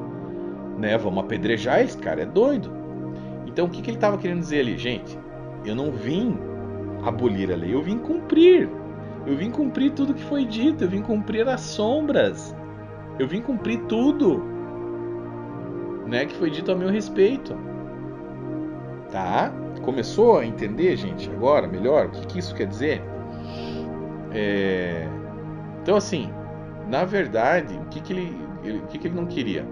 né? Vamos apedrejar esse cara, é doido. Então o que ele estava querendo dizer ali? Gente, eu não vim abolir a lei, eu vim cumprir. Eu vim cumprir tudo que foi dito, eu vim cumprir as sombras, eu vim cumprir tudo, né, que foi dito a meu respeito. Tá? Começou a entender, gente, agora melhor o que isso quer dizer? Então, assim, na verdade, o que ele não queria?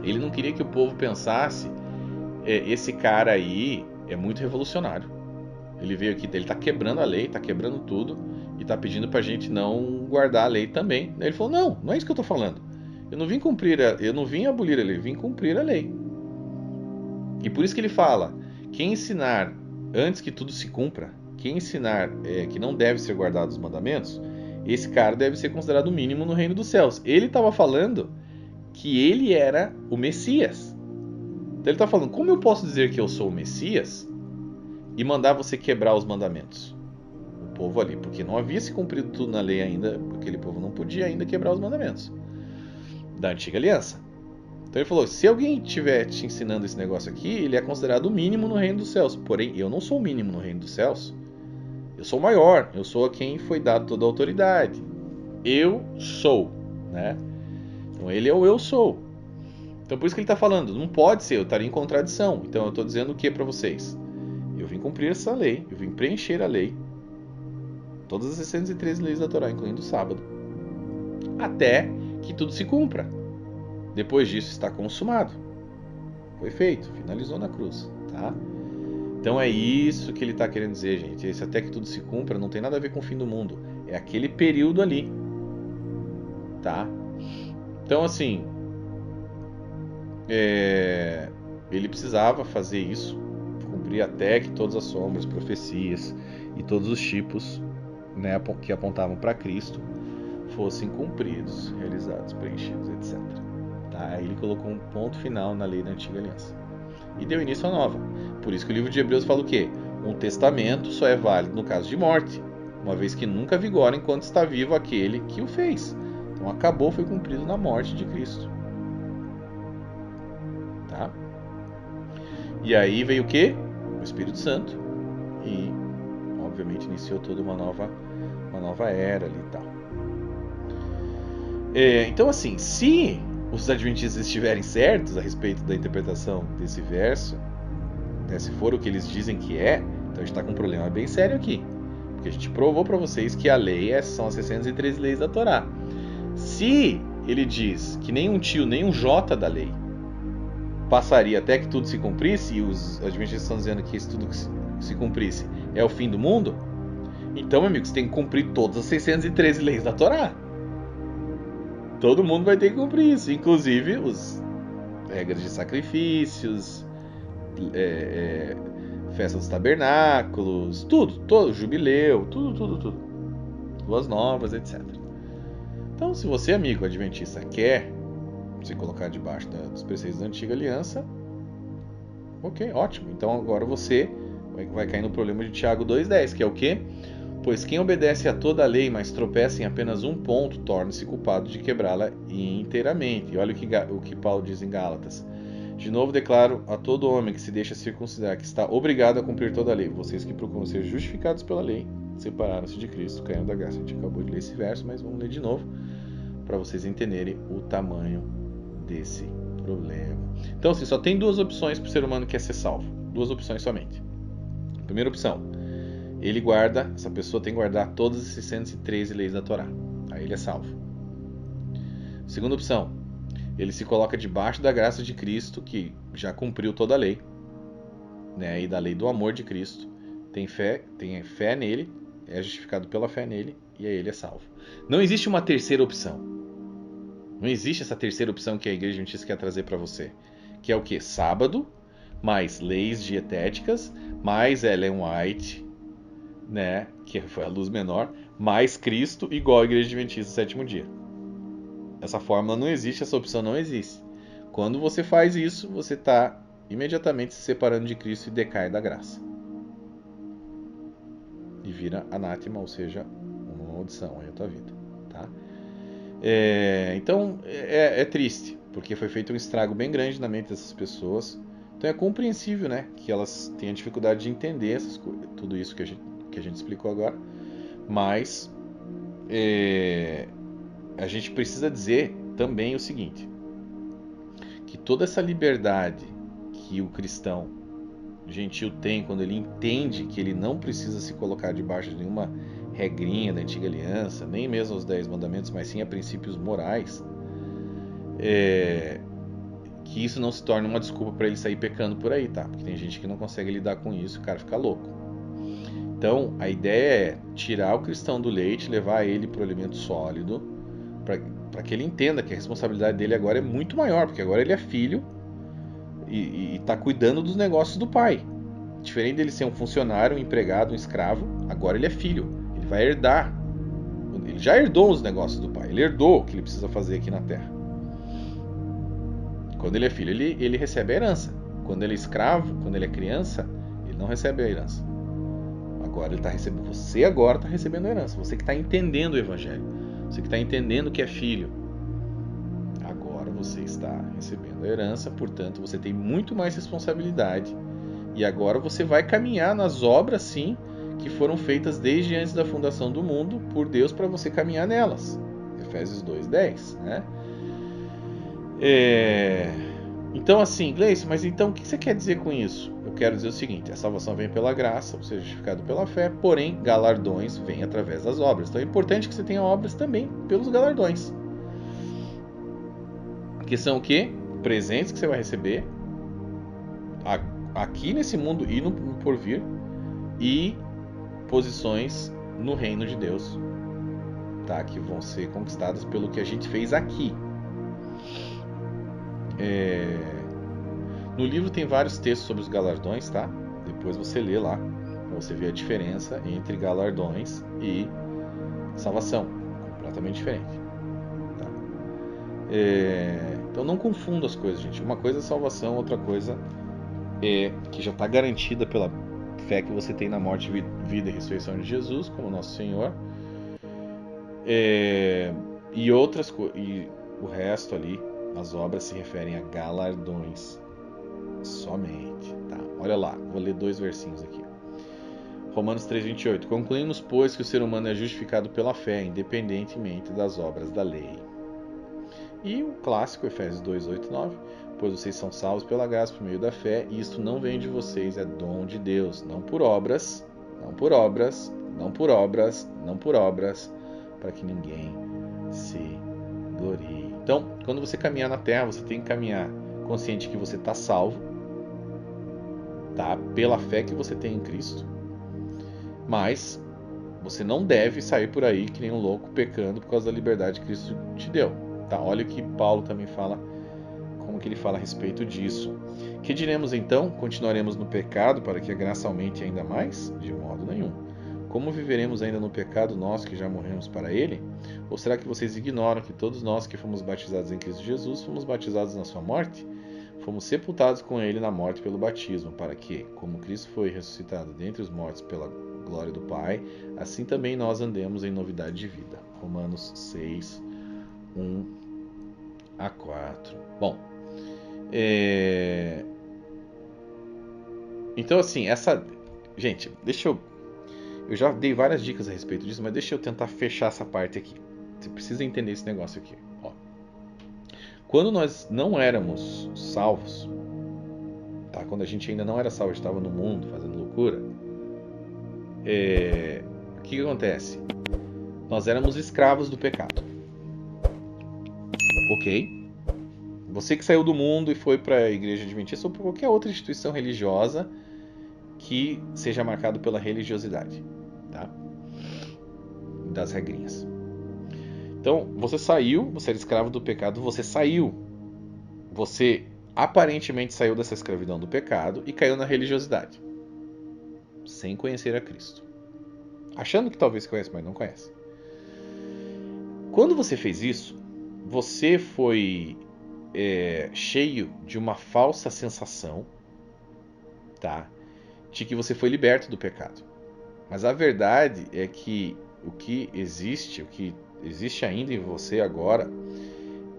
Ele não queria que o povo pensasse: esse cara aí é muito revolucionário. Ele veio aqui, ele está quebrando a lei, está quebrando tudo e está pedindo para a gente não guardar a lei também. Ele falou: não é isso que eu estou falando. Eu não vim abolir a lei, eu vim cumprir a lei. E por isso que ele fala: quem ensinar antes que tudo se cumpra, quem ensinar que não deve ser guardado os mandamentos, esse cara deve ser considerado o mínimo no reino dos céus. Ele estava falando que ele era o Messias. Então ele está falando: como eu posso dizer que eu sou o Messias e mandar você quebrar os mandamentos? O povo ali, porque não havia se cumprido tudo na lei ainda, aquele povo não podia ainda quebrar os mandamentos da antiga aliança. Então ele falou: se alguém estiver te ensinando esse negócio aqui, ele é considerado o mínimo no reino dos céus. Porém, eu não sou o mínimo no reino dos céus. Eu sou o maior, eu sou a quem foi dado toda a autoridade. Eu sou, né? Então ele é o eu sou. Então por isso que ele está falando: não pode ser, eu estaria em contradição. Então eu estou dizendo o que para vocês? Eu vim cumprir essa lei, eu vim preencher a lei, todas as 613 leis da Torá, incluindo o sábado, até que tudo se cumpra. Depois disso está consumado. Foi feito, finalizou na cruz, tá? Então é isso que ele está querendo dizer, gente. Esse até que tudo se cumpra não tem nada a ver com o fim do mundo. É aquele período ali, tá? Então assim, ele precisava fazer isso, cumprir até que todas as sombras, profecias e todos os tipos, né, que apontavam para Cristo fossem cumpridos, realizados, preenchidos, etc. Tá? Aí ele colocou um ponto final na lei da antiga aliança. e deu início à nova. Por isso que o livro de Hebreus fala o quê? Um testamento só é válido no caso de morte, uma vez que nunca vigora enquanto está vivo aquele que o fez. Então acabou, foi cumprido na morte de Cristo. Tá? E aí veio o quê? O Espírito Santo. E obviamente iniciou toda uma nova era ali e tal. Então assim, se os adventistas estiverem certos a respeito da interpretação desse verso, né, se for o que eles dizem que é, então a gente está com um problema bem sério aqui. Porque a gente provou para vocês que a lei são as 613 leis da Torá. Se ele diz que nem um tio, nem um jota da lei passaria até que tudo se cumprisse, e os adventistas estão dizendo que isso tudo que se cumprisse é o fim do mundo, então, meu amigo, você tem que cumprir todas as 613 leis da Torá. Todo mundo vai ter que cumprir isso, inclusive as regras de sacrifícios, festa dos tabernáculos, todo jubileu, tudo. Luas novas, etc. Então, se você, amigo adventista, quer se colocar debaixo dos preceitos da antiga aliança, ok, ótimo. Então agora você vai cair no problema de Tiago 2,10, que é o quê? Pois quem obedece a toda a lei, mas tropeça em apenas um ponto, torna-se culpado de quebrá-la inteiramente. E olha o que Paulo diz em Gálatas. De novo declaro a todo homem que se deixa circuncidar que está obrigado a cumprir toda a lei. Vocês que procuram ser justificados pela lei, separaram-se de Cristo, caindo da graça. A gente acabou de ler esse verso, mas vamos ler de novo para vocês entenderem o tamanho desse problema. Então, assim, só tem duas opções para o ser humano que quer ser salvo. Duas opções somente. Primeira opção, essa pessoa tem que guardar todas as 613 leis da Torá. Aí ele é salvo. Segunda opção, ele se coloca debaixo da graça de Cristo, que já cumpriu toda a lei, né, e da lei do amor de Cristo. Tem fé nele, é justificado pela fé nele, e aí ele é salvo. Não existe uma terceira opção. Não existe essa terceira opção que a Igreja Adventista quer trazer para você. Que é o quê? Sábado, mais leis dietéticas, mais Ellen White, né, que foi a luz menor, mais Cristo igual a Igreja Adventista do sétimo dia. Essa fórmula não existe, essa opção não existe. Quando você faz isso, você está imediatamente se separando de Cristo e decai da graça. E vira anátema, ou seja, uma maldição aí a tua vida. Tá? Então é triste, porque foi feito um estrago bem grande na mente dessas pessoas. Então é compreensível, né, que elas tenham dificuldade de entender tudo isso que a gente explicou agora. Mas a gente precisa dizer também o seguinte, que toda essa liberdade que o cristão gentil tem quando ele entende que ele não precisa se colocar debaixo de nenhuma regrinha da antiga aliança, nem mesmo os 10 mandamentos, mas sim a princípios morais, que isso não se torne uma desculpa para ele sair pecando por aí, tá? Porque tem gente que não consegue lidar com isso, o cara fica louco. Então a ideia é tirar o cristão do leite, levar ele para o alimento sólido, para que ele entenda que a responsabilidade dele agora é muito maior, porque agora ele é filho e está cuidando dos negócios do pai. Diferente dele ser um funcionário, um empregado, um escravo, agora ele é filho. Ele vai herdar. Ele já herdou os negócios do pai. Ele herdou o que ele precisa fazer aqui na terra. Quando ele é filho, ele recebe a herança. Quando ele é escravo, quando ele é criança, ele não recebe a herança. Agora ele está recebendo. Você agora está recebendo a herança. Você que está entendendo o evangelho. Você que está entendendo que é filho. Agora você está recebendo a herança, portanto você tem muito mais responsabilidade. E agora você vai caminhar nas obras, sim, que foram feitas desde antes da fundação do mundo por Deus para você caminhar nelas. Efésios 2:10, né? Então assim, Gleice, mas então o que você quer dizer com isso? Eu quero dizer o seguinte, a salvação vem pela graça, você é justificado pela fé, porém galardões vêm através das obras. Então é importante que você tenha obras também pelos galardões. Que são o quê? Presentes que você vai receber aqui nesse mundo e no porvir, e posições no reino de Deus, tá? Que vão ser conquistadas pelo que a gente fez aqui. No livro tem vários textos sobre os galardões, tá? Depois você lê lá, pra você ver a diferença entre galardões e salvação, completamente diferente, tá? Então não confunda as coisas, gente. Uma coisa é salvação, outra coisa que já está garantida pela fé que você tem na morte, vida e ressurreição de Jesus como nosso Senhor. E o resto ali, as obras se referem a galardões somente, tá? Olha lá, vou ler 2 versinhos aqui. Romanos 3:28. Concluímos, pois, que o ser humano é justificado pela fé, independentemente das obras da lei. E o clássico, Efésios 2:8-9. Pois vocês são salvos pela graça por meio da fé, e isto não vem de vocês, é dom de Deus, não por obras, não por obras, não por obras, não por obras, para que ninguém se glorie. Então, quando você caminhar na terra, você tem que caminhar consciente que você está salvo, tá? Pela fé que você tem em Cristo. Mas você não deve sair por aí que nem um louco pecando por causa da liberdade que Cristo te deu, tá? Olha o que Paulo também fala, como que ele fala a respeito disso. Que diremos então? Continuaremos no pecado para que a graça aumente ainda mais? De modo nenhum. Como viveremos ainda no pecado nós que já morremos para ele? Ou será que vocês ignoram que todos nós que fomos batizados em Cristo Jesus fomos batizados na sua morte? Fomos sepultados com ele na morte pelo batismo, para que, como Cristo foi ressuscitado dentre os mortos pela glória do Pai, assim também nós andemos em novidade de vida. Romanos 6, 1-4. Bom, então assim, gente, eu já dei várias dicas a respeito disso, mas deixa eu tentar fechar essa parte aqui. Você precisa entender esse negócio aqui. Ó. Quando nós não éramos salvos, tá? Quando a gente ainda não era salvo, estava no mundo fazendo loucura, o que acontece? Nós éramos escravos do pecado. Ok? Você que saiu do mundo e foi para a igreja adventista ou para qualquer outra instituição religiosa que seja marcado pela religiosidade, tá? Das regrinhas. Então, você saiu, você era escravo do pecado, você saiu. Você aparentemente saiu dessa escravidão do pecado e caiu na religiosidade. Sem conhecer a Cristo. Achando que talvez conhece, mas não conhece. Quando você fez isso, você foi cheio de uma falsa sensação, tá? De que você foi liberto do pecado. Mas a verdade é que o que existe ainda em você agora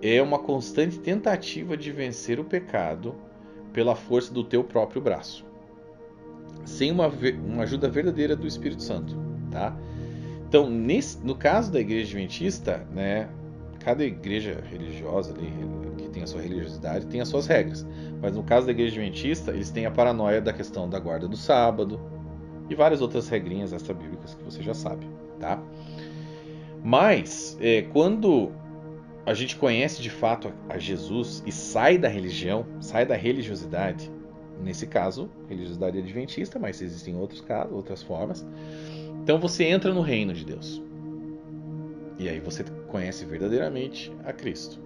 é uma constante tentativa de vencer o pecado pela força do teu próprio braço, sem uma ajuda verdadeira do Espírito Santo, tá? Então, no caso da igreja adventista, né, cada igreja religiosa ali, que tem a sua religiosidade, tem as suas regras. Mas no caso da igreja adventista, eles têm a paranoia da questão da guarda do sábado e várias outras regrinhas extra-bíblicas que você já sabe, tá? Mas, quando a gente conhece de fato a Jesus e sai da religião, sai da religiosidade, nesse caso, religiosidade adventista, mas existem outros casos, outras formas, então você entra no reino de Deus. E aí você conhece verdadeiramente a Cristo.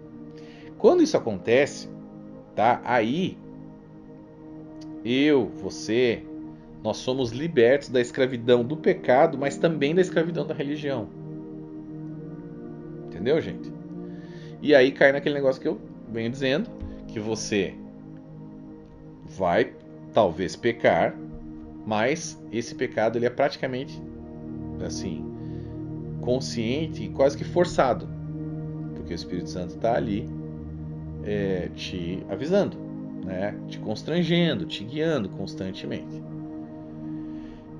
Quando isso acontece, tá? Aí você, nós somos libertos da escravidão do pecado, mas também da escravidão da religião. Entendeu, gente? E aí cai naquele negócio que eu venho dizendo, que você vai talvez pecar, mas esse pecado ele é praticamente assim, consciente e quase que forçado, porque o Espírito Santo está ali te avisando, né? Te constrangendo, te guiando constantemente.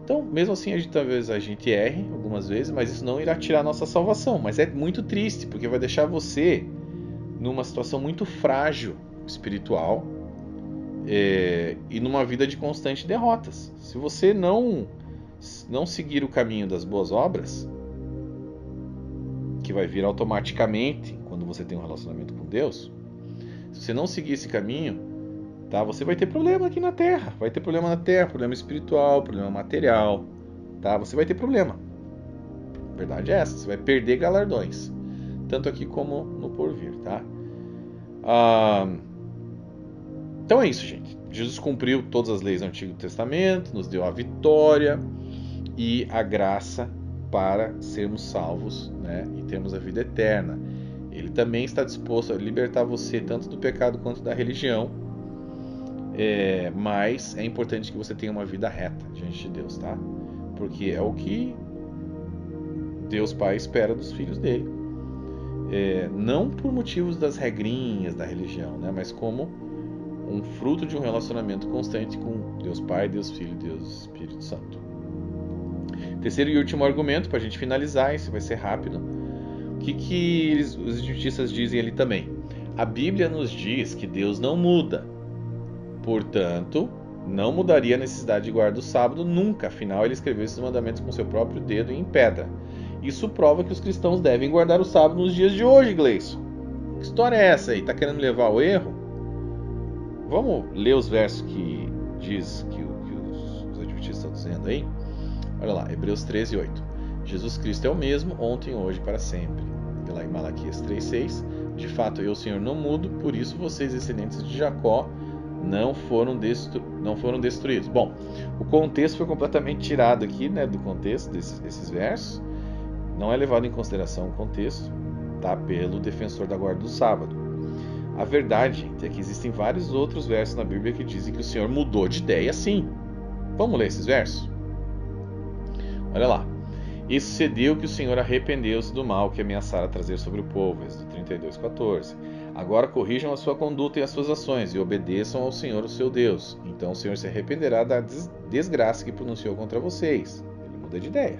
Então, mesmo assim, talvez a gente erre algumas vezes, mas isso não irá tirar a nossa salvação. Mas é muito triste, porque vai deixar você numa situação muito frágil espiritual e numa vida de constantes derrotas. Se você não seguir o caminho das boas obras, que vai vir automaticamente quando você tem um relacionamento com Deus, se você não seguir esse caminho, tá, você vai ter problema aqui na Terra. Vai ter problema na Terra, problema espiritual, problema material, tá? Você vai ter problema. A verdade é essa, você vai perder galardões, tanto aqui como no porvir, tá? Então é isso, gente. Jesus cumpriu todas as leis do Antigo Testamento, nos deu a vitória e a graça para sermos salvos, né, e termos a vida eterna. Ele também está disposto a libertar você tanto do pecado quanto da religião, Mas é importante que você tenha uma vida reta diante de Deus, tá? Porque é o que Deus Pai espera dos filhos dele. Não por motivos das regrinhas da religião, né? Mas como um fruto de um relacionamento constante com Deus Pai, Deus Filho e Deus Espírito Santo. Terceiro e último argumento, para a gente finalizar, esse vai ser rápido. O que os adventistas dizem ali também? A Bíblia nos diz que Deus não muda. Portanto, não mudaria a necessidade de guardar o sábado nunca. Afinal, ele escreveu esses mandamentos com seu próprio dedo em pedra. Isso prova que os cristãos devem guardar o sábado nos dias de hoje, Gleison. Que história é essa aí? Tá querendo levar ao erro? Vamos ler os versos que diz que os adventistas estão dizendo aí? Olha lá, Hebreus 13, 8. Jesus Cristo é o mesmo, ontem, hoje, para sempre. E lá em Malaquias 3,6. De fato, eu, Senhor, não mudo, por isso vocês, descendentes de Jacó, não foram destruídos. Bom, o contexto foi completamente tirado aqui, né, do contexto desses versos. Não é levado em consideração o contexto, tá, pelo defensor da guarda do sábado. A verdade, gente, é que existem vários outros versos na Bíblia que dizem que o Senhor mudou de ideia, sim. Vamos ler esses versos? Olha lá. E sucedeu que o Senhor arrependeu-se do mal que ameaçara trazer sobre o povo. Êxodo 32:14. Agora corrijam a sua conduta e as suas ações e obedeçam ao Senhor, o seu Deus. Então o Senhor se arrependerá da desgraça que pronunciou contra vocês. Ele muda de ideia.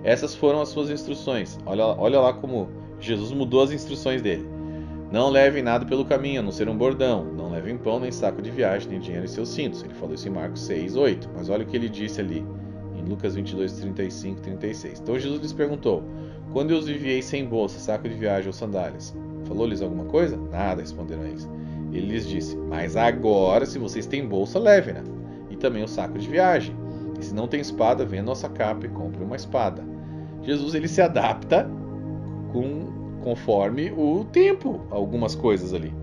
Essas foram as suas instruções. Olha lá como Jesus mudou as instruções dele. Não levem nada pelo caminho, a não ser um bordão. Não levem pão, nem saco de viagem, nem dinheiro em seus cintos. Ele falou isso em Marcos 6:8. Mas olha o que ele disse ali em Lucas 22:35 e 36. Então Jesus lhes perguntou: quando eu os enviei sem bolsa, saco de viagem ou sandálias, falou-lhes alguma coisa? Nada, responderam eles. Ele lhes disse: mas agora, se vocês têm bolsa, levem-na, e também o saco de viagem. E se não tem espada, venha a nossa capa e compre uma espada. Jesus, ele se adapta conforme o tempo, algumas coisas ali.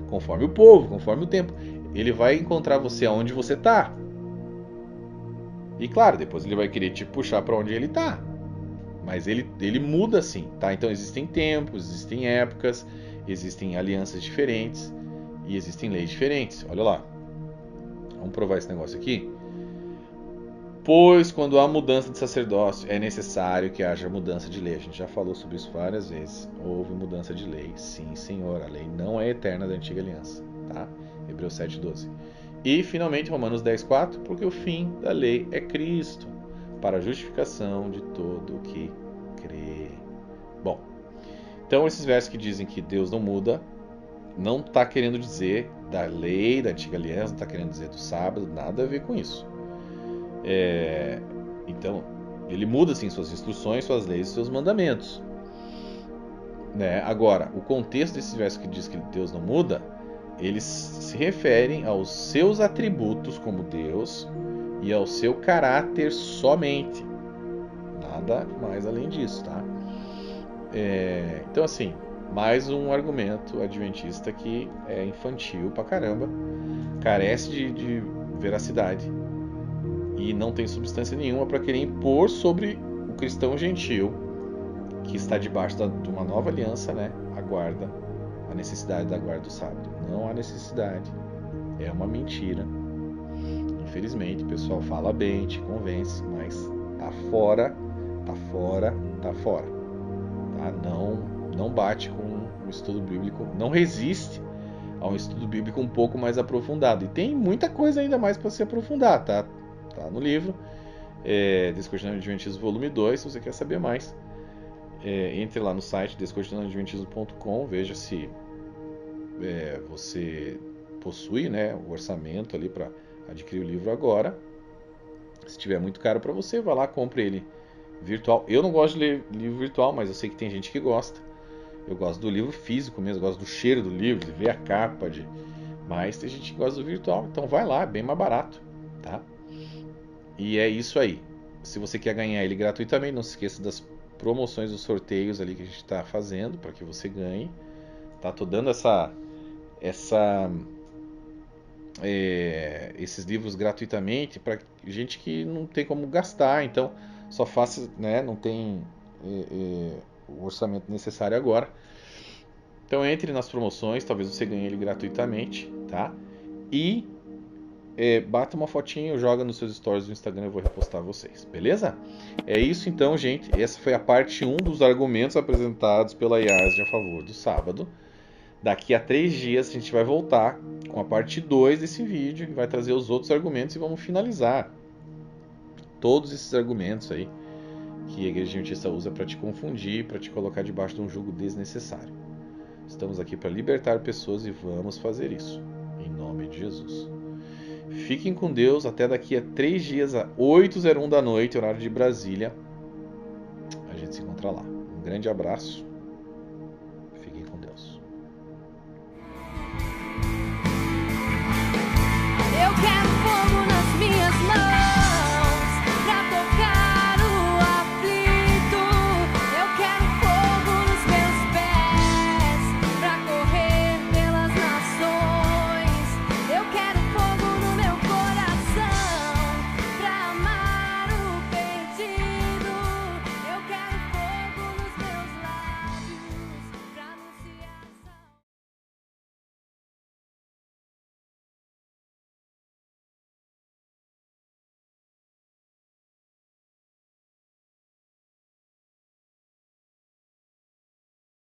Conforme o povo, conforme o tempo. Ele vai encontrar você aonde você está. E claro, depois ele vai querer te puxar para onde ele está. Mas ele muda sim, tá? Então existem tempos, existem épocas, existem alianças diferentes e existem leis diferentes. Olha lá. Vamos provar esse negócio aqui. Pois quando há mudança de sacerdócio, é necessário que haja mudança de lei. A gente já falou sobre isso várias vezes. Houve mudança de lei. Sim, Senhor. A lei não é eterna da antiga aliança. Tá? Hebreus 7:12. E, finalmente, Romanos 10:4. Porque o fim da lei é Cristo, para a justificação de todo o que crê. Bom, então esses versos que dizem que Deus não muda, não está querendo dizer da lei, da antiga aliança, não está querendo dizer do sábado, nada a ver com isso. Então, ele muda sim suas instruções, suas leis e seus mandamentos. Né? Agora, o contexto desses versos que diz que Deus não muda, eles se referem aos seus atributos como Deus e ao seu caráter somente. Nada mais além disso, tá? Então, assim, mais um argumento adventista que é infantil pra caramba, carece de veracidade e não tem substância nenhuma para querer impor sobre o cristão gentil que está debaixo de uma nova aliança, né, a necessidade da guarda do sábado. Não há necessidade, é uma mentira. Infelizmente, o pessoal fala bem, te convence, mas tá fora. Tá? Não bate com o estudo bíblico, não resiste a um estudo bíblico um pouco mais aprofundado. E tem muita coisa ainda mais para se aprofundar, tá? Tá no livro Descortinando o Adventismo volume 2, se você quer saber mais. Entre lá no site descortinandoadventismo.com, veja se você possui, né, o orçamento ali para adquirir o livro agora. Se tiver muito caro para você, vá lá, compre ele virtual. Eu não gosto de ler livro virtual, mas eu sei que tem gente que gosta. Eu gosto do livro físico mesmo, gosto do cheiro do livro, de ver a capa, mas tem gente que gosta do virtual, então vai lá, é bem mais barato, tá? E é isso aí. Se você quer ganhar ele gratuitamente, não se esqueça das promoções, dos sorteios ali que a gente está fazendo para que você ganhe. Tá? Tô dando esses livros gratuitamente para gente que não tem como gastar, então só faça, né, não tem o orçamento necessário agora. Então entre nas promoções, talvez você ganhe ele gratuitamente, tá? E bata uma fotinho, joga nos seus stories do Instagram, eu vou repostar vocês, beleza? É isso então, gente. Essa foi a parte 1 dos argumentos apresentados pela IASD a favor do sábado. Daqui a 3 dias a gente vai voltar com a parte 2 desse vídeo, que vai trazer os outros argumentos e vamos finalizar todos esses argumentos aí que a Igreja Adventista usa para te confundir, para te colocar debaixo de um jugo desnecessário. Estamos aqui para libertar pessoas e vamos fazer isso, em nome de Jesus. Fiquem com Deus, até daqui a 3 dias, às 8h01 da noite, horário de Brasília. A gente se encontra lá. Um grande abraço.